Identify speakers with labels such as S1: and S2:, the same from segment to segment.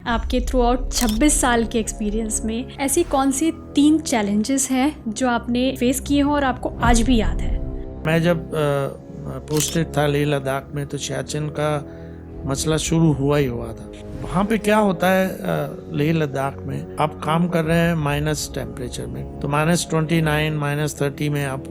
S1: आपके through out 26 साल के एक्सपीरियंस में ऐसी कौन सी 3 चैलेंजेस हैं जो आपने फेस किए हो और आपको आज भी याद है?
S2: मैं जब पोस्टेड था लेह लद्दाख में तो सियाचिन का मसला शुरू हुआ ही हुआ था। वहाँ पे क्या होता है लेह लद्दाख में, आप काम कर रहे हैं माइनस टेम्परेचर में, तो -29 -30 में आप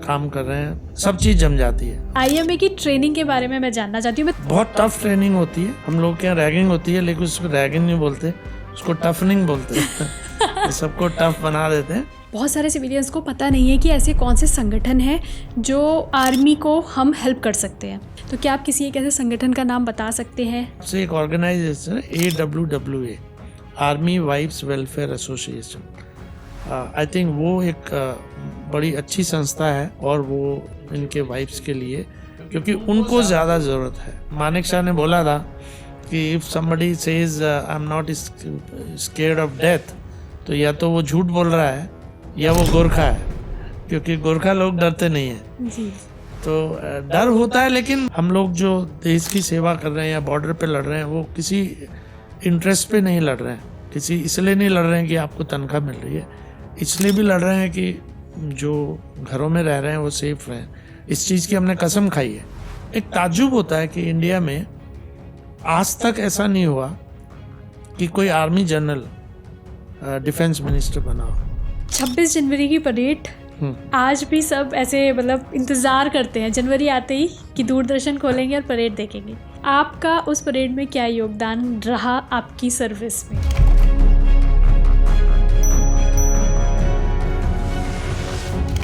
S2: काम कर रहे हैं, सब चीज़ जम जाती है।
S1: IMA की ट्रेनिंग के बारे में मैं जानना चाहती हूँ।
S2: बहुत टफ ट्रेनिंग होती है। हम लोग के यहाँ रैगिंग होती है, लेकिन उसको रैगिंग नहीं बोलते, उसको टफनिंग बोलते हैं। सबको टफ बना देते हैं।
S1: बहुत सारे सिविलियंस को पता नहीं है कि ऐसे कौन से संगठन हैं जो आर्मी को हम हेल्प कर सकते हैं, तो क्या आप किसी एक ऐसे संगठन का नाम बता सकते हैं?
S2: एक organisation AWWA, army wives welfare association. I think वो एक बड़ी अच्छी संस्था है और वो इनके वाइफ्स के लिए, क्योंकि उनको ज़्यादा ज़रूरत है। मानेक शाह ने बोला था कि if somebody says I am not scared of death, तो या तो वो झूठ बोल रहा है या वो गोरखा है, क्योंकि गोरखा लोग डरते नहीं हैं
S1: जी।
S2: तो डर होता है। लेकिन हम लोग जो देश की सेवा कर रहे हैं या बॉर्डर पे लड़ रहे हैं, वो किसी इंटरेस्ट पे नहीं लड़ रहे हैं, किसी इसलिए नहीं लड़ रहे हैं कि आपको तनख्वाह मिल रही है, इसलिए भी लड़ रहे हैं कि जो घरों में रह रहे हैं वो सेफ रहें। इस चीज़ की हमने कसम खाई है। एक ताज्जुब होता है कि इंडिया में आज तक ऐसा नहीं हुआ कि कोई आर्मी जनरल डिफेंस मिनिस्टर बना हो।
S1: 26 जनवरी की परेड आज भी सब ऐसे मतलब इंतज़ार करते हैं जनवरी आते ही कि दूरदर्शन खोलेंगे और परेड देखेंगे। आपका उस परेड में क्या योगदान रहा आपकी सर्विस में?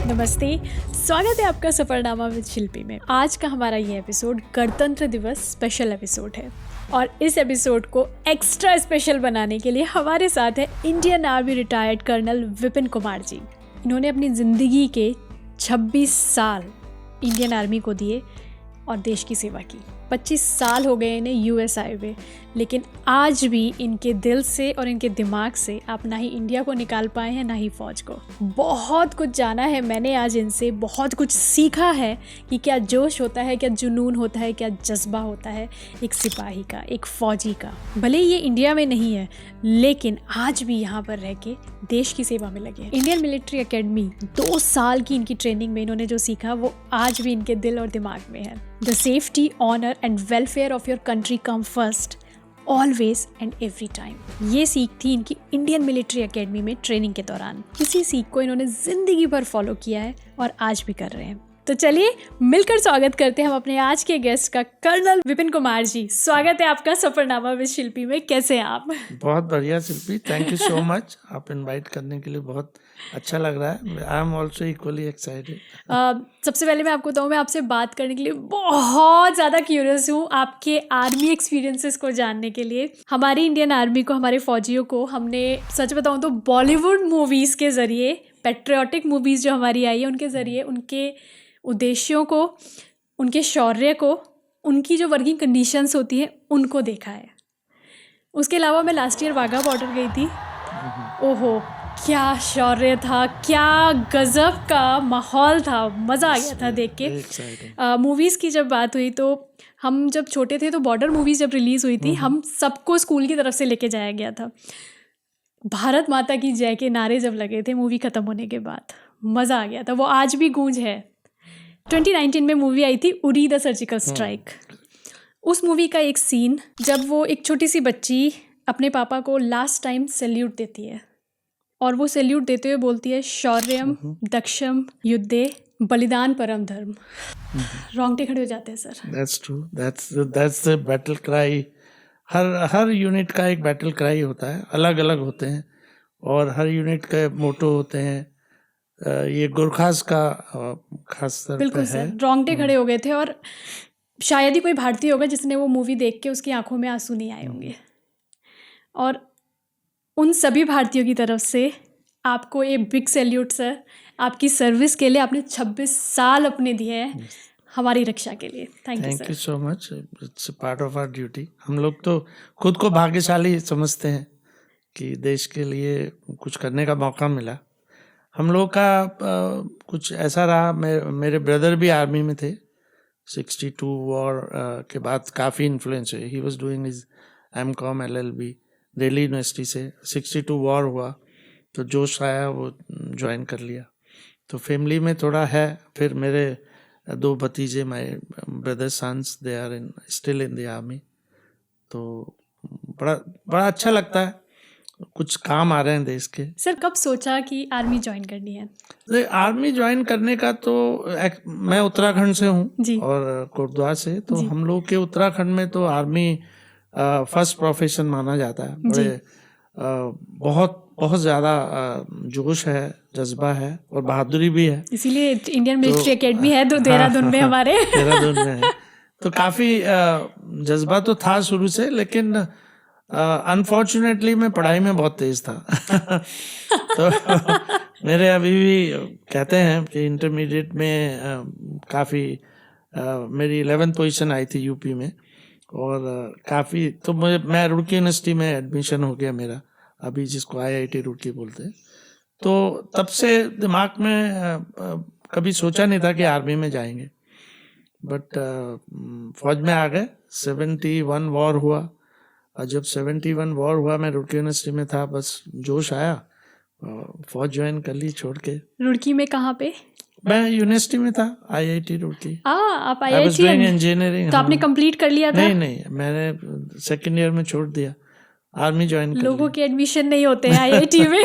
S1: नमस्ते, स्वागत है आपका सफरनामा विद शिल्पी में। आज का हमारा ये एपिसोड गणतंत्र दिवस स्पेशल एपिसोड है और इस एपिसोड को एक्स्ट्रा स्पेशल बनाने के लिए हमारे साथ है Indian army retired colonel Vipin Kumar ji. इन्होंने अपनी ज़िंदगी के 26 साल इंडियन आर्मी को दिए और देश की सेवा की। 25 साल हो गए इन्हें US आए हुए, लेकिन आज भी इनके दिल से और इनके दिमाग से आप ना ही इंडिया को निकाल पाए हैं ना ही फ़ौज को। बहुत कुछ जाना है मैंने आज इनसे, बहुत कुछ सीखा है कि क्या जोश होता है, क्या जुनून होता है, क्या जज्बा होता है एक सिपाही का, एक फ़ौजी का। भले ही ये इंडिया में नहीं है, लेकिन आज भी यहाँ पर रह के देश की सेवा में लगे हैं। इंडियन मिलिट्री एकेडमी 2 साल की इनकी ट्रेनिंग में इन्होंने जो सीखा वो आज भी इनके दिल और दिमाग में है। The safety, honour and welfare of your country come first, always and every time. ये सीख थी इनकी इंडियन मिलिट्री एकेडमी में ट्रेनिंग के दौरान। इसी सीख को इन्होंने जिंदगी भर फॉलो किया है और आज भी कर रहे हैं। तो चलिए मिलकर स्वागत करते हैं हम अपने आज के गेस्ट का, कर्नल विपिन कुमार जी। स्वागत है आपका सफरनामा विद शिल्पी में। कैसे हैं आप?
S2: बहुत बढ़िया शिल्पी, थैंक यू सो मच। आप इनवाइट करने के लिए बहुत अच्छा लग रहा है। I am also equally excited.
S1: सबसे पहले मैं आपको बताऊँ, मैं आपसे बात करने के लिए बहुत ज़्यादा क्यूरियस हूँ आपके आर्मी एक्सपीरियंसेस को जानने के लिए। हमारी इंडियन आर्मी को, हमारे फौजियों को हमने सच बताऊँ तो बॉलीवुड मूवीज़ के ज़रिए, पैट्रियोटिक मूवीज़ जो हमारी आई है उनके ज़रिए, उनके उद्देश्यों को, उनके शौर्य को, उनकी जो वर्किंग कंडीशंस होती हैं उनको देखा है। उसके अलावा मैं लास्ट ईयर वाघा बॉर्डर गई थी। ओहो, क्या शौर्य था, क्या गजब का माहौल था, मज़ा आ गया था देख के। मूवीज़ की जब बात हुई तो हम जब छोटे थे तो बॉर्डर मूवीज़ जब रिलीज़ हुई थी, हम सबको स्कूल की तरफ से लेके जाया गया था। भारत माता की जय के नारे जब लगे थे मूवी ख़त्म होने के बाद, मज़ा आ गया था। वो आज भी गूंज है। 2019 में मूवी आई थी उरी द सर्जिकल स्ट्राइक। उस मूवी का एक सीन, जब वो एक छोटी सी बच्ची अपने पापा को लास्ट टाइम सैल्यूट देती है और वो सैल्यूट देते हुए बोलती है, शौर्यम दक्षम युद्धे बलिदान परम धर्म। रोंगटे खड़े हो जाते हैं sir.
S2: That's true, that's the battle cry. Her unit का एक बैटल क्राई होता है, अलग अलग होते हैं और हर यूनिट का मोटो होते हैं। ये गोरखास का खास तौर
S1: बिल्कुल
S2: पे
S1: सर,
S2: है।
S1: रोंगटे खड़े हो गए थे और शायद ही कोई भारतीय होगा जिसने वो मूवी देख के उसकी आंखों में आंसू नहीं आए होंगे। और उन सभी भारतीयों की तरफ से आपको ये बिग सैल्यूट सर, आपकी सर्विस के लिए। आपने 26 साल अपने दिए हैं हमारी रक्षा के लिए। Thank
S2: you so much. It's part of our duty. हम लोग तो खुद को भाग्यशाली समझते हैं कि देश के लिए कुछ करने का मौका मिला। हम लोग का कुछ ऐसा रहा, मेरे ब्रदर भी आर्मी में थे। 62 वॉर के बाद काफ़ी इन्फ्लुएंस हुए। He was doing his MCOM LLB Delhi university से। 62 वॉर हुआ तो जोश आया, वो ज्वाइन कर लिया। तो फैमिली में थोड़ा है। फिर मेरे 2 भतीजे, my brother sons, they are still in the army. तो बड़ा अच्छा लगता है, कुछ काम आ रहे हैं देश के।
S1: सर कब सोचा कि आर्मी ज्वाइन करनी है?
S2: आर्मी ज्वाइन करने का तो मैं उत्तराखंड से
S1: जी।
S2: हूँ और कोटद्वार से। तो
S1: जी।
S2: हम लोग के उत्तराखंड में तो आर्मी फर्स्ट प्रोफेशन माना जाता है। बड़े बहुत बहुत ज़्यादा जोश है, जज्बा है और बहादुरी भी है।
S1: इसीलिए इंडियन मिलिट्री एकेडमी है तो देहरादून में हमारे।
S2: देहरादून में है। तो काफ़ी जज्बा तो था शुरू से, लेकिन अनफॉर्चुनेटली मैं पढ़ाई में बहुत तेज था। तो मेरे अभी भी कहते हैं कि इंटरमीडिएट में काफ़ी मेरी 11th पोजीशन आई थी यूपी में। और काफ़ी तो मैं रुड़की यूनिवर्सिटी में एडमिशन हो गया मेरा, अभी जिसको IIT रुड़की बोलते हैं। तो तब से दिमाग में कभी सोचा नहीं था कि आर्मी में जाएंगे, बट फौज में आ गए। 71 वॉर हुआ, और जब 71 वॉर हुआ मैं रुड़की यूनिवर्सिटी में था, बस जोश आया, फौज ज्वाइन कर ली छोड़ के।
S1: रुड़की में कहाँ पे?
S2: मैं यूनिवर्सिटी में था, IIT रुड़की।
S1: आप
S2: I was
S1: IIT
S2: doing engineering।
S1: तो आपने कंप्लीट कर लिया था?
S2: नहीं, मैंने सेकेंड ईयर में छोड़ दिया, आर्मी ज्वाइन कर
S1: लोगों
S2: लिया।
S1: के एडमिशन नहीं होते हैं IIT में।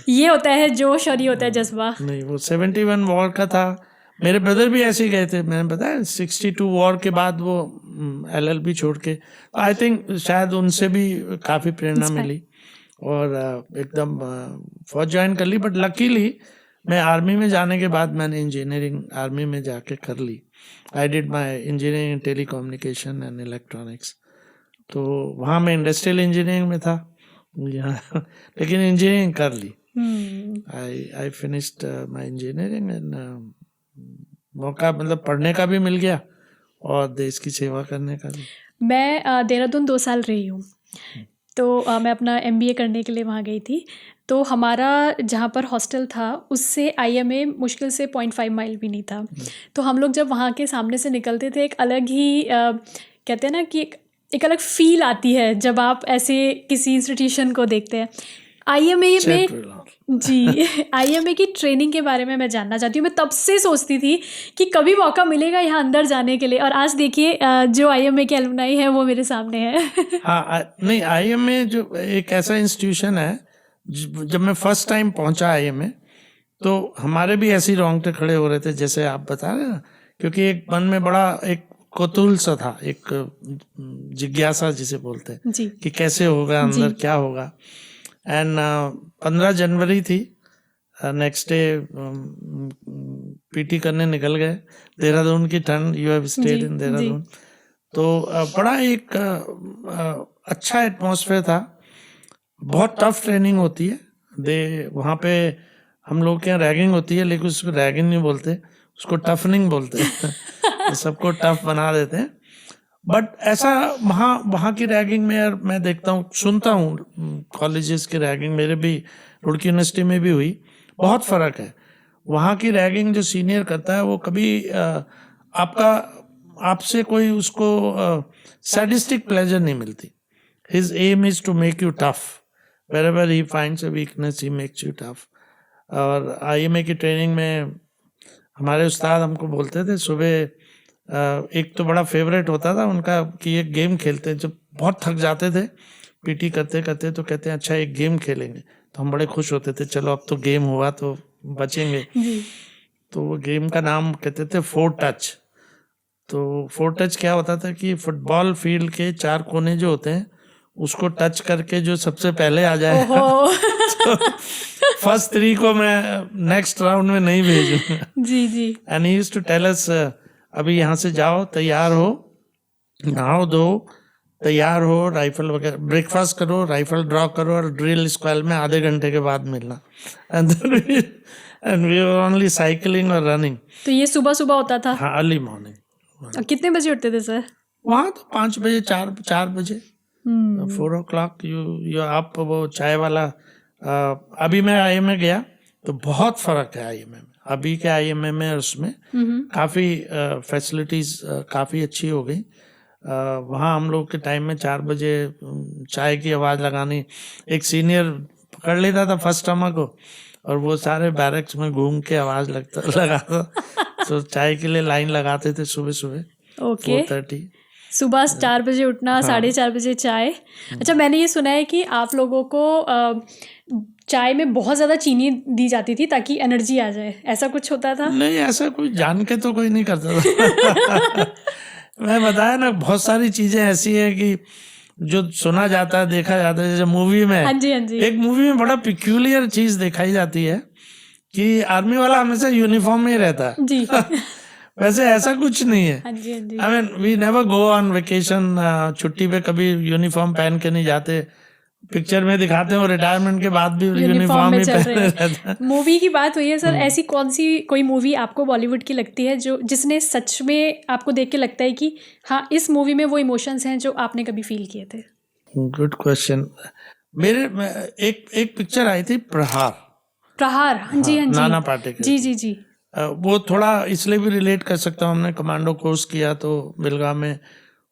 S1: ये होता है जोश और ये होता है जज्बा।
S2: नहीं, वो 71 वॉर का था। मेरे ब्रदर भी ऐसे ही गए थे, मैंने बताया 62 वॉर के बाद वो LLB छोड़ के। आई थिंक शायद उनसे भी काफ़ी प्रेरणा मिली और एकदम फौज ज्वाइन कर ली। बट लकीली मैं आर्मी में जाने के बाद मैंने इंजीनियरिंग आर्मी में जाके कर ली। I did my engineering in telecommunication and electronics. तो वहाँ मैं इंडस्ट्रियल इंजीनियरिंग में था लेकिन इंजीनियरिंग कर ली। I finished my engineering and मौका मतलब पढ़ने का भी मिल गया और देश की सेवा करने का भी।
S1: मैं देहरादून 2 साल रही हूँ। तो मैं अपना MBA करने के लिए वहाँ गई थी। तो हमारा जहाँ पर हॉस्टल था उससे IMA मुश्किल से 0.5 माइल भी नहीं था। तो हम लोग जब वहाँ के सामने से निकलते थे, एक अलग ही कहते हैं ना कि एक अलग फील आती है जब आप ऐसे किसी इंस्टीट्यूशन को देखते हैं। IMA में जी IMA की ट्रेनिंग के बारे में मैं जानना चाहती हूँ। मैं तब से सोचती थी कि कभी मौका मिलेगा यहाँ अंदर जाने के लिए, और आज देखिए जो IMA के एलुमनाई है वो मेरे सामने है।
S2: हाँ, नहीं, IMA जो एक ऐसा इंस्टीट्यूशन है, जब मैं फर्स्ट टाइम पहुँचा IMA तो हमारे भी ऐसे ही रोंगटे खड़े हो रहे थे जैसे आप बता रहे हैं, क्योंकि एक मन में बड़ा एक कौतूहल सा था, एक जिज्ञासा जिसे बोलते हैं
S1: जी।
S2: कि कैसे होगा अंदर, क्या होगा। एंड 15 जनवरी थी, नेक्स्ट डे PT करने निकल गए। देहरादून की ठंड, you have stayed in Dehradun. तो बड़ा एक अच्छा एटमॉस्फेयर था। बहुत टफ ट्रेनिंग होती है वहाँ पे। हम लोग के यहाँ रैगिंग होती है, लेकिन उसको रैगिंग नहीं बोलते, उसको टफनिंग बोलते हैं। तो सबको टफ बना देते हैं। बट ऐसा वहाँ की रैगिंग में यार मैं देखता हूँ, सुनता हूँ कॉलेजेस की रैगिंग, मेरे भी रुड़की यूनिवर्सिटी में भी हुई, बहुत फ़र्क है। वहाँ की रैगिंग जो सीनियर करता है वो कभी आपसे कोई उसको सैडिस्टिक प्लेजर नहीं मिलती। His aim is to make you tough, wherever he finds a weakness he makes you tough। और IMA की ट्रेनिंग में हमारे उस्ताद हमको बोलते थे सुबह, एक तो बड़ा फेवरेट होता था उनका कि एक गेम खेलते हैं। जब बहुत थक जाते थे PT करते करते तो कहते हैं अच्छा एक गेम खेलेंगे। तो हम बड़े खुश होते थे, चलो अब तो गेम हुआ तो बचेंगे। तो वो गेम का नाम कहते थे 4 टच। तो 4 टच क्या होता था कि फुटबॉल फील्ड के 4 कोने जो होते हैं उसको टच करके जो सबसे पहले आ जाए तो फर्स्ट 3 को मैं नेक्स्ट राउंड में नहीं भेजूंगा।
S1: जी।
S2: And he used to tell us, अभी यहाँ से जाओ, तैयार हो, नहाओ धो, तैयार हो, राइफल वगैरह, ब्रेकफास्ट करो, राइफल ड्रॉ करो और ड्रिल स्क्वाड में आधे घंटे के बाद मिलना। And we were only cycling और रनिंग।
S1: तो ये सुबह सुबह होता था?
S2: हाँ, अर्ली मॉर्निंग।
S1: कितने बजे उठते थे सर?
S2: वहाँ तो 5 बजे, 4 बजे, 4 o'clock यू आप वो चाय वाला। अभी मैं IMA गया तो बहुत फ़र्क है IMA में, अभी के IMA में और उसमें काफ़ी फैसिलिटीज़ काफ़ी अच्छी हो गई। वहाँ हम लोग के टाइम में 4 बजे चाय की आवाज़ लगानी, एक सीनियर पकड़ लेता था फर्स्ट टर्मर को और वो सारे बैरक्स में घूम के आवाज़ लगाता। तो चाय के लिए लाइन लगाते थे सुबह सुबह
S1: ओके
S2: 4:30।
S1: सुबह 4 बजे उठना,
S2: हाँ।
S1: 4:30 बजे चाय। अच्छा, मैंने ये सुना है कि आप लोगों को चाय में बहुत ज़्यादा चीनी दी जाती थी ताकि एनर्जी आ जाए, ऐसा कुछ होता था?
S2: नहीं, ऐसा कोई जान के तो कोई नहीं करता था। मैं बताया ना, बहुत सारी चीजें ऐसी है कि जो सुना जाता है, देखा जाता है। जैसे मूवी में,
S1: हाँ जी, हाँ जी।
S2: एक मूवी में बड़ा पिक्यूलियर चीज दिखाई जाती है कि आर्मी वाला हमेशा यूनिफॉर्म में ही रहता है।
S1: जी।
S2: वैसे ऐसा कुछ नहीं है।
S1: हाँ जी, हाँ जी।
S2: I mean we never go on vacation, छुट्टी पे कभी यूनिफॉर्म पहन के नहीं जाते। पिक्चर में दिखाते हैं रिटायरमेंट के बाद भी यूनिफॉर्म
S1: में
S2: ही
S1: चल
S2: पहने
S1: रहे
S2: रहते हैं।
S1: मूवी की बात हुई है सर, ऐसी कौन सी कोई मूवी आपको बॉलीवुड की लगती है जो जिसने सच में आपको देख के लगता है कि हाँ, इस मूवी में वो इमोशंस हैं जो आपने कभी फील किए थे?
S2: Good question. मेरे एक पिक्चर आई थी प्रहार।
S1: प्रहार, हाँ जी, हाँ जी।
S2: नाना पाटेकर
S1: जी
S2: की।
S1: जी जी।
S2: वो थोड़ा इसलिए भी रिलेट कर सकता हूँ, हमने कमांडो कोर्स किया तो बेलगाम में।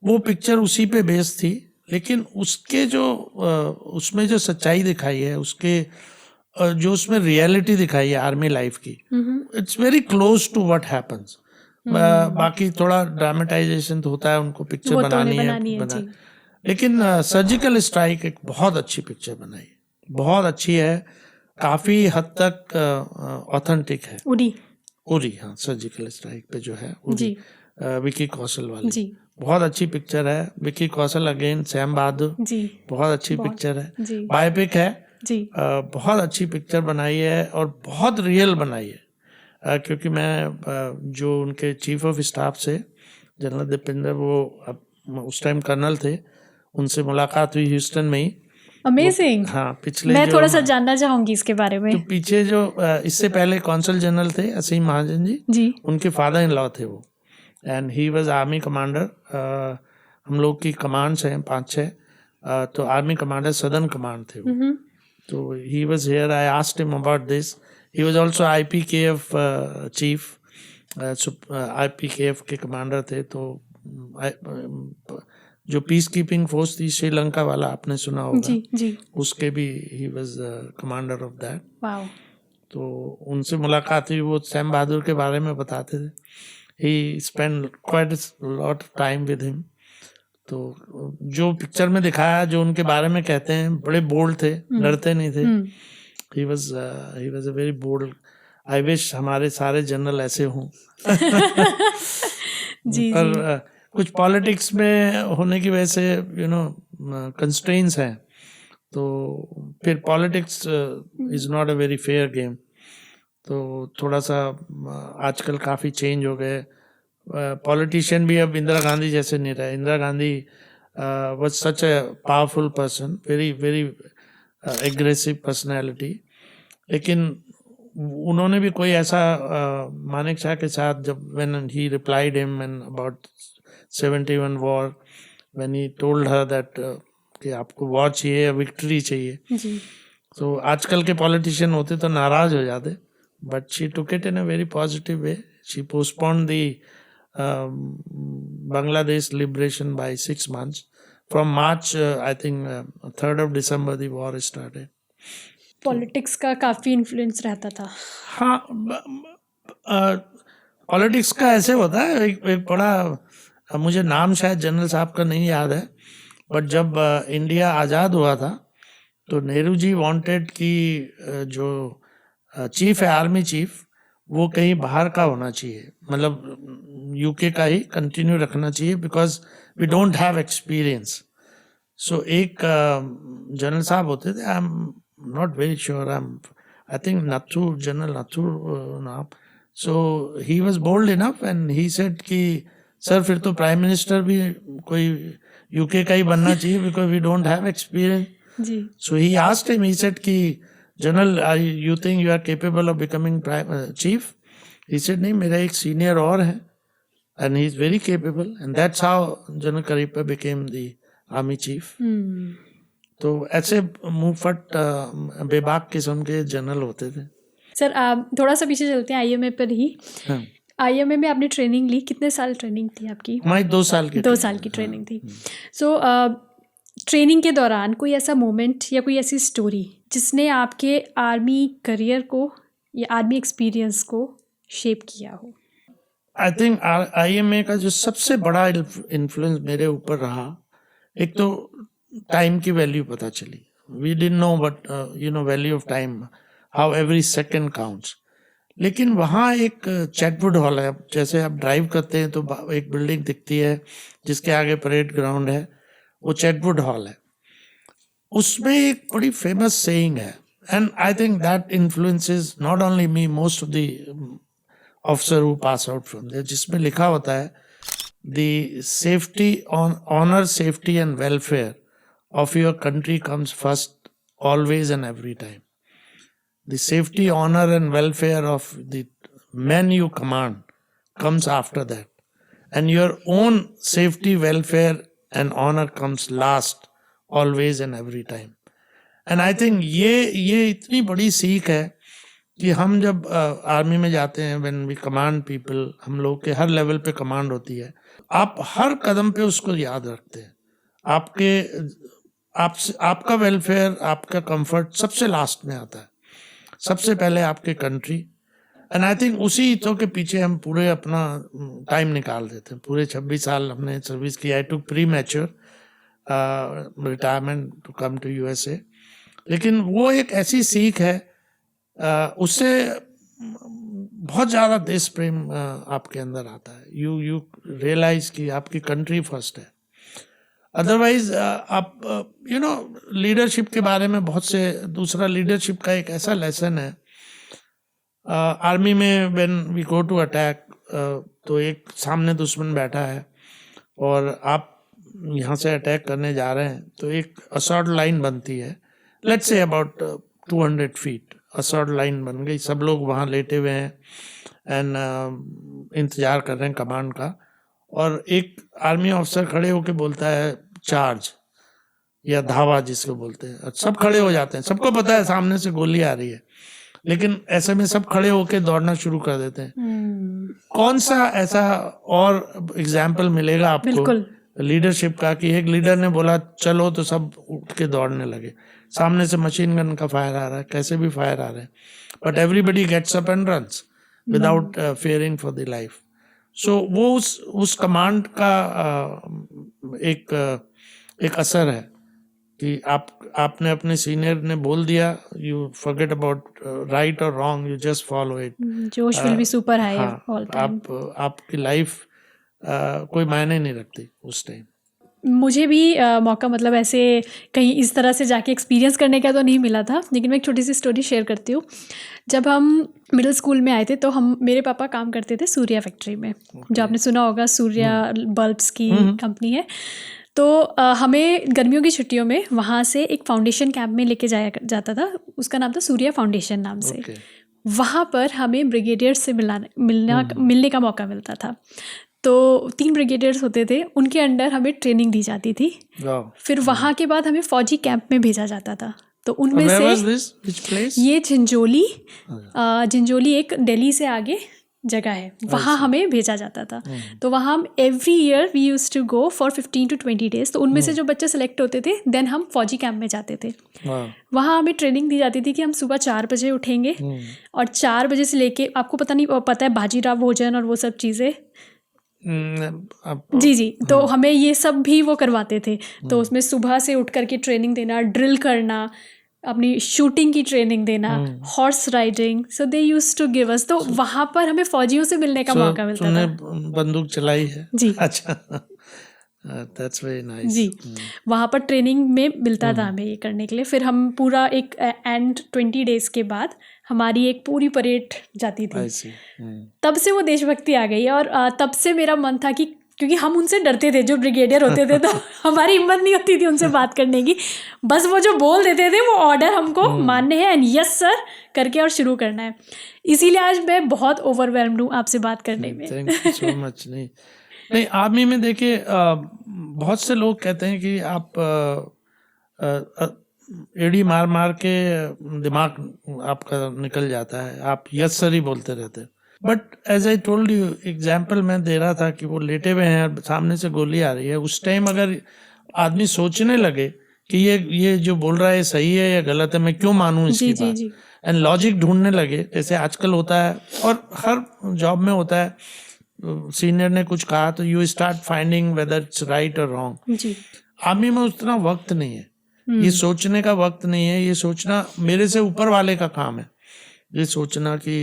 S2: वो पिक्चर उसी पे बेस्ड थी, लेकिन उसके जो उसमें जो सच्चाई दिखाई है, उसके जो उसमें रियलिटी दिखाई है आर्मी लाइफ की, it's very close to what happens. बाकी थोड़ा ड्रामेटाइजेशन तो होता है, उनको पिक्चर
S1: वो तो उन्हें
S2: बनानी है
S1: बनानी है, जी।
S2: लेकिन सर्जिकल स्ट्राइक एक बहुत अच्छी पिक्चर बनाई, बहुत अच्छी है, काफी हद तक ऑथेंटिक है। उरी, हाँ, सर्जिकल स्ट्राइक पे जो है उरी,
S1: जी।
S2: विकी कौशल वाली,
S1: जी।
S2: बहुत अच्छी पिक्चर है। विकी कौशल अगेन, सैम बहादुर,
S1: जी।
S2: बहुत अच्छी पिक्चर है,
S1: जी।
S2: बायोपिक है
S1: जी।
S2: बहुत अच्छी पिक्चर बनाई है और बहुत रियल बनाई है। क्योंकि मैं जो उनके चीफ ऑफ स्टाफ से जनरल दीपेंद्र, वो उस टाइम कर्नल थे, उनसे मुलाकात हुई ह्यूस्टन में ही।
S1: अमेजिंग।
S2: हाँ, पिछले
S1: मैं
S2: जो
S1: थोड़ा सा जानना चाहूंगी इसके बारे में।
S2: तो पीछे जो इससे पहले कौंसल जनरल थे असीम महाजन जी, उनके फादर इन लॉ थे वो, and he was army commander. हम लोग की कमांड्स हैं 5-6, तो आर्मी कमांडर सदर्न कमांड थे वो। तो he was here, I asked him about this. He was also IPKF chief, IPKF के कमांडर थे। तो जो पीस कीपिंग फोर्स थी श्रीलंका वाला, आपने सुना होगा,
S1: जी जी।
S2: उसके भी he was commander of that.
S1: Wow.
S2: तो उनसे मुलाकात हुई, वो सैम बहादुर के बारे में बताते थे। He spend quite lot of time with him. तो जो पिक्चर में दिखाया, जो उनके बारे में कहते हैं, बड़े बोल्ड थे, डरते नहीं थे। He was a very bold. I wish हमारे सारे जनरल ऐसे हों।
S1: जी
S2: पर
S1: जी।
S2: कुछ पॉलिटिक्स में होने की वजह से कंस्ट्रेंट्स हैं, तो फिर politics is not a very fair game. तो थोड़ा सा आजकल काफ़ी चेंज हो गए। पॉलिटिशियन भी अब इंदिरा गांधी जैसे नहीं रहे। Indira Gandhi was such a powerful person, very very aggressive personality, लेकिन उन्होंने भी कोई ऐसा मानेक शाह के साथ, जब when he replied him and about 71 war, when he told her that कि आपको वॉर चाहिए या विक्ट्री चाहिए,
S1: जी।
S2: तो आजकल के पॉलिटिशियन होते तो नाराज हो जाते, but she took it in a very positive way. She postponed the Bangladesh liberation by 6 months. From March, I think 3rd of December, the war started.
S1: Politics का काफ़ी इन्फ्लुएंस रहता था।
S2: हाँ, पॉलिटिक्स का ऐसे होता है, एक बड़ा, मुझे नाम शायद जनरल साहब का नहीं याद है, बट जब इंडिया आज़ाद हुआ था तो नेहरू जी वांटेड कि जो चीफ है, आर्मी चीफ, वो कहीं बाहर का होना चाहिए, मतलब यूके का ही कंटिन्यू रखना चाहिए, because we don't have experience. So एक जनरल साहब होते थे, I am not very sure, I think नथुर, जनरल नथुर नाम। So he was bold enough and he said कि सर फिर तो प्राइम मिनिस्टर भी कोई यूके का ही बनना चाहिए, because we don't have experience.
S1: जी।
S2: So he asked him, he said कि general, you think you are capable of becoming chief? He said नहीं, मेरा एक सीनियर और है and he is very capable, and that's how general Cariappa became the army chief. तो ऐसे मुंहफट बेबाक किस्म के जनरल होते थे।
S1: सर, आप थोड़ा सा पीछे चलते हैं IMA पर ही।
S2: हाँ।
S1: IMA में आपने ट्रेनिंग ली, कितने साल ट्रेनिंग थी आपकी?
S2: हमारी 2 साल की
S1: 2 साल की ट्रेनिंग थी। सो ट्रेनिंग के दौरान कोई ऐसा मोमेंट या कोई ऐसी स्टोरी जिसने आपके आर्मी करियर को या आर्मी एक्सपीरियंस को शेप किया हो?
S2: आई थिंक IMA का जो सबसे बड़ा इन्फ्लुएंस मेरे ऊपर रहा, एक तो टाइम की वैल्यू पता चली. We didn't know but value of time, how every second counts. लेकिन वहाँ एक चैटवुड हॉल है, जैसे आप ड्राइव करते हैं तो एक बिल्डिंग दिखती है जिसके आगे परेड ग्राउंड है, वो चैटवुड हॉल है. उसमें एक बड़ी फेमस सेइंग है, and I think that influences not only me, most of the officer who pass out from there, जिसमें लिखा होता है the safety honour, safety and welfare of your country comes first always and every time. The safety, honor and welfare of the men you command comes after that. And your own safety, welfare and honor comes last, always and every time. And I think ये इतनी बड़ी सीख है कि हम जब army में जाते हैं, when we command people, हम लोग के हर लेवल पे कमांड होती है, आप हर कदम पे उसको याद रखते हैं. आपका वेलफेयर, आपका कंफर्ट सबसे लास्ट में आता है, सबसे पहले आपके कंट्री. एंड आई थिंक उसी हितों के पीछे हम पूरे अपना टाइम निकाल देते हैं. पूरे 26 साल हमने सर्विस की. I took premature retirement to come to USA. लेकिन वो एक ऐसी सीख है, उससे बहुत ज़्यादा देश प्रेम आपके अंदर आता है. यू रियलाइज कि आपकी कंट्री फर्स्ट है. अदरवाइज आप लीडरशिप के बारे में बहुत से, दूसरा लीडरशिप का एक ऐसा लेसन है आर्मी में, when we go to attack, तो एक सामने दुश्मन बैठा है और आप यहाँ से अटैक करने जा रहे हैं, तो एक असॉल्ट लाइन बनती है, let's say about 200 feet assault line बन गई. सब लोग वहाँ लेटे हुए हैं एंड इंतजार कर रहे हैं कमांड का. और एक आर्मी ऑफिसर खड़े होके बोलता है चार्ज या धावा जिसको बोलते हैं, सब खड़े हो जाते हैं. सबको पता है सामने से गोली आ रही है, लेकिन ऐसे में सब खड़े होके दौड़ना शुरू कर देते हैं. कौन सा ऐसा और एग्जाम्पल मिलेगा आपको लीडरशिप का कि एक लीडर ने बोला चलो तो सब उठ के दौड़ने लगे. सामने से मशीन गन का फायर आ रहा है, कैसे भी फायर आ रहे हैं, but everybody gets up and runs without fearing for the life. So वो उस कमांड का एक असर है कि आपने अपने सीनियर ने बोल दिया, यू फॉरगेट अबाउट राइट और wrong, you just follow it.
S1: जोश will be super high all time.
S2: आपकी लाइफ कोई मायने नहीं रखती उस टाइम.
S1: मुझे भी मौका मतलब ऐसे कहीं इस तरह से जाके एक्सपीरियंस करने का तो नहीं मिला था, लेकिन मैं एक छोटी सी स्टोरी शेयर करती हूँ. जब हम मिडिल स्कूल में आए थे तो मेरे पापा काम करते थे सूर्या फैक्ट्री में. जो आपने सुना होगा, सूर्या बल्ब्स की कंपनी है. तो हमें गर्मियों की छुट्टियों में वहाँ से एक फाउंडेशन कैंप में लेके जाया जाता था. उसका नाम था सूर्या फाउंडेशन नाम से. वहाँ पर हमें ब्रिगेडियर से मिलने का मौका मिलता था. तो 3 ब्रिगेडियर्स होते थे, उनके अंडर हमें ट्रेनिंग दी जाती थी. फिर वहाँ के बाद हमें फौजी कैंप में भेजा जाता था. तो उनमें से ये झिंझोली एक दिल्ली से आगे जगह है, वहाँ हमें भेजा जाता था. तो वहाँ हम every year we use to go for 15 to 20 days. तो उनमें से जो बच्चे सेलेक्ट होते थे, देन हम फौजी कैंप में जाते थे. वहाँ हमें ट्रेनिंग दी जाती थी कि हम सुबह 4 बजे उठेंगे और 4 बजे से लेके, आपको पता है बाजीराव भोजन और वो सब चीज़ें. जी. तो हमें ये सब भी वो करवाते थे. तो उसमें सुबह से उठ करके ट्रेनिंग देना, ड्रिल करना, अपनी शूटिंग की ट्रेनिंग देना, horse riding. So they used to give us. तो वहाँ पर हमें फौजियों से मिलने का मौका मिलता था.
S2: बंदूक चलाई है
S1: जी.
S2: अच्छा, दैट्स वेरी नाइस.
S1: जी, वहाँ पर ट्रेनिंग में मिलता था हमें ये करने के लिए. फिर हम पूरा एक एंड 20 days के बाद हमारी एक पूरी परेड जाती थी. तब से वो देशभक्ति आ गई. और तब से मेरा मन था कि, क्योंकि हम उनसे डरते थे, जो ब्रिगेडियर होते थे, तो हमारी हिम्मत नहीं होती थी उनसे बात करने की. बस वो जो बोल देते थे वो ऑर्डर हमको मानने हैं एंड यस सर करके और शुरू करना है. इसीलिए आज मैं बहुत ओवरवेल्म्ड हूँ आपसे बात करने में.
S2: Thank you so much. नहीं, आर्मी में देखिए बहुत से लोग कहते हैं कि आप एड़ी मार के दिमाग आपका निकल जाता है, आप यस सर ही बोलते रहते हैं. But as I told you, example मैं दे रहा था कि वो लेटे हुए हैं, सामने से गोली आ रही है, उस टाइम अगर आदमी सोचने लगे कि ये जो बोल रहा है सही है या गलत है, मैं क्यों मानूं इसकी
S1: जी
S2: बात,
S1: जी
S2: एंड लॉजिक ढूंढने लगे, जैसे आजकल होता है और हर जॉब में होता है, सीनियर ने कुछ कहा तो you start finding whether it's right और रॉन्ग।
S1: जी
S2: आर्मी में उतना वक्त नहीं है, ये सोचने का वक्त नहीं है, ये सोचना मेरे से ऊपर वाले का काम है, ये सोचना कि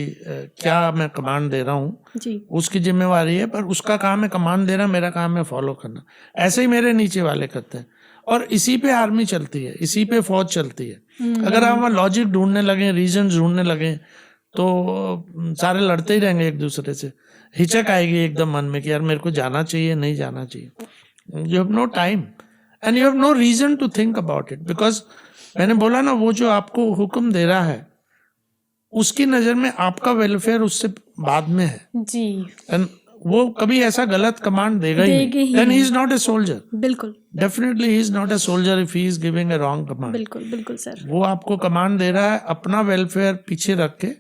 S2: क्या मैं कमांड दे रहा हूँ,
S1: जी
S2: उसकी जिम्मेवारी है, पर उसका काम है कमांड देना, मेरा काम है फॉलो करना। ऐसे ही मेरे नीचे वाले करते हैं, और इसी पे आर्मी चलती है, इसी पे फौज चलती है। अगर हम लॉजिक ढूंढने लगे, रीजन ढूंढने लगे, तो सारे लड़ते ही रहेंगे एक दूसरे से। हिचक आएगी एकदम मन में कि यार मेरे को जाना चाहिए, नहीं जाना चाहिए। You have no time and you have no reason to think about it, because मैंने बोला ना, वो जो आपको हुक्म दे रहा है उसकी नजर में आपका वेलफेयर उससे बाद में है,
S1: जी
S2: एंड वो कभी ऐसा गलत कमांड देगा ही नहीं, then he is not a soldier.
S1: बिल्कुल
S2: definitely he is not a soldier if he is giving a wrong command.
S1: बिल्कुल बिल्कुल सर।
S2: वो आपको कमांड दे रहा है, अपना वेलफेयर पीछे रख के,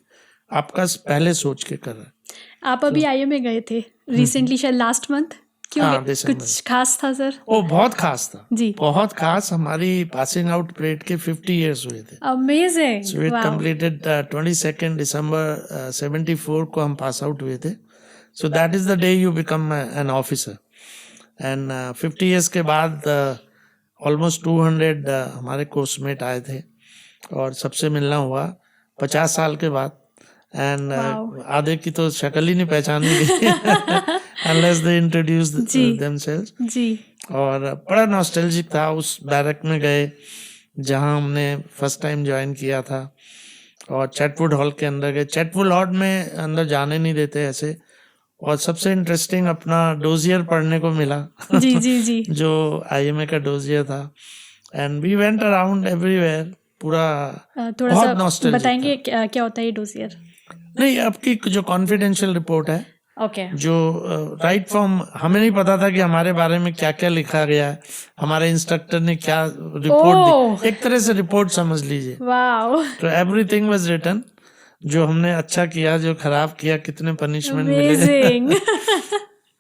S2: आपका पहले सोच के कर रहा है।
S1: आप अभी आईएमए गए थे रिसेंटली, शायद लास्ट मंथ, क्यों
S2: हाँ,
S1: गए?
S2: दिसंबर।
S1: कुछ खास था सर?
S2: वो बहुत खास था
S1: जी
S2: बहुत खास। हमारी पासिंग आउट परेड के 50 इयर्स हुए थे।
S1: Amazing,
S2: So it completed 22nd December 74 को हम पास आउट हुए थे। So that is the day you become an officer. And 50 years के बाद almost 200 हमारे कोर्समेट आए थे और सबसे मिलना हुआ 50 साल के बाद। एंड आधे की तो शक्ल ही नहीं पहचानी गई unless they introduce themselves.
S1: जी
S2: और बड़ा नॉस्टैल्जिक था। उस बैरक में गए जहां हमने फर्स्ट टाइम ज्वाइन किया था, और चैटवुड हॉल के अंदर गए। चैटवुड हॉल में अंदर जाने नहीं देते ऐसे, और सबसे इंटरेस्टिंग अपना डोजियर पढ़ने को मिला
S1: जी जी जी
S2: जो आईएमए का डोजियर था। And we went around everywhere, पूरा
S1: थोड़ा
S2: बहुत
S1: सा
S2: नॉस्टैल्जिक
S1: बताएंगे क्या होता है ये डोजियर?
S2: नहीं, आपकी जो कॉन्फिडेंशियल रिपोर्ट है,
S1: ओके
S2: जो राइट फ्रॉम, हमें नहीं पता था कि हमारे बारे में क्या क्या लिखा गया है, हमारे इंस्ट्रक्टर ने क्या रिपोर्ट एक तरह से रिपोर्ट समझ लीजिए।
S1: वाओ,
S2: तो एवरीथिंग वाज रिटन, जो हमने अच्छा किया, जो खराब किया, कितने पनिशमेंट मिले।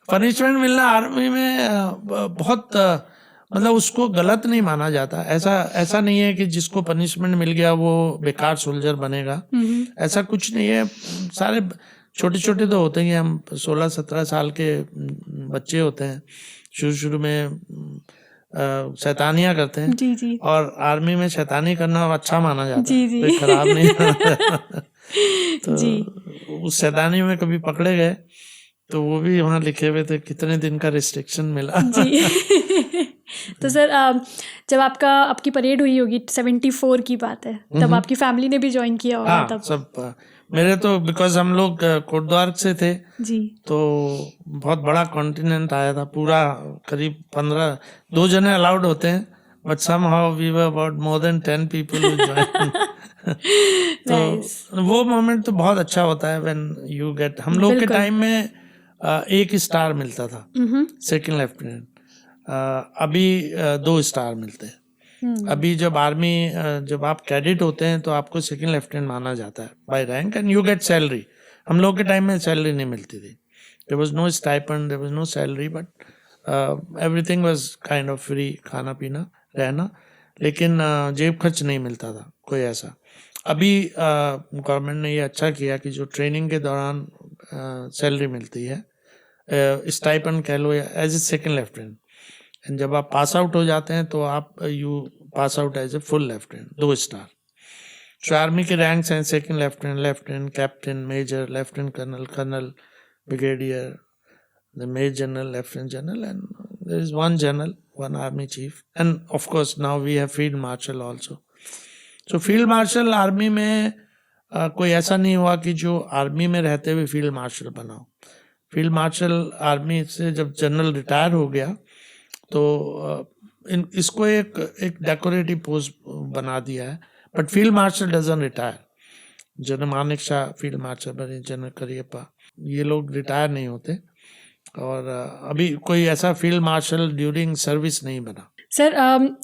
S2: पनिशमेंट मिलना आर्मी में बहुत मतलब उसको गलत नहीं माना जाता। ऐसा नहीं है कि जिसको पनिशमेंट मिल गया वो बेकार सोल्जर बनेगा, ऐसा कुछ नहीं है। सारे छोटे छोटे तो होते हैं, हम 16-17 साल के बच्चे होते हैं, शुरू में शैतानियां करते हैं।
S1: जी जी
S2: और आर्मी में शैतानी करना अच्छा माना जाता
S1: जी,
S2: है,
S1: जी।
S2: कोई खराब नहीं माना जाता। तो
S1: जी।
S2: उस शैतानी में कभी पकड़े गए तो वो भी वहाँ लिखे हुए थे कितने दिन का रिस्ट्रिक्शन मिला।
S1: जी तो सर जब आपकी परेड हुई होगी, 74 की बात है, तब आपकी फैमिली ने भी ज्वाइन किया होगा?
S2: हाँ,
S1: तब
S2: सब मेरे तो बिकॉज हम लोग कोटद्वार से थे,
S1: जी
S2: तो बहुत बड़ा कॉन्टिनेंट आया था पूरा, करीब 15, 2 जने अलाउड होते हैं, but somehow we were about more than 10 people who join. तो वो मोमेंट तो बहुत अच्छा होता है व्हेन यू गेट। हम लोग के टाइम में 1 स्टार मिलता था, सेकंड लेफ्टिनेंट। अभी 2 स्टार मिलते हैं। अभी जब आर्मी जब आप कैडेट होते हैं तो आपको सेकंड लेफ्टिनेंट माना जाता है by rank, and you get salary. हम लोग के टाइम में सैलरी नहीं मिलती थी, there was no stipend, there was no salary, but everything was kind of free, खाना पीना रहना, लेकिन जेब खर्च नहीं मिलता था कोई ऐसा। अभी गवर्नमेंट ने ये अच्छा किया कि जो ट्रेनिंग के दौरान सैलरी मिलती है, स्टाइपेंड कह लो, या as a second lieutenant, and जब आप पास आउट हो जाते हैं तो आप you pass out as a full lieutenant, 2 star. So army के रैंक्स हैं second lieutenant, lieutenant, captain, major, lieutenant colonel, colonel, brigadier, the major general, lieutenant general, and there is one general, one army chief, and of course now we have field marshal also. So field marshal army में कोई ऐसा नहीं हुआ कि जो army में रहते हुए फील्ड मार्शल बनाओ। फील्ड मार्शल आर्मी से जब जनरल रिटायर हो गया तो इसको एक डेकोरेटिव पोस्ट बना दिया है, but field marshal doesn't retire. General Manek Shah field marshal बने, जनरल करियप्पा, ये लोग रिटायर नहीं होते, और अभी कोई ऐसा फील्ड मार्शल ड्यूरिंग सर्विस नहीं बना।
S1: सर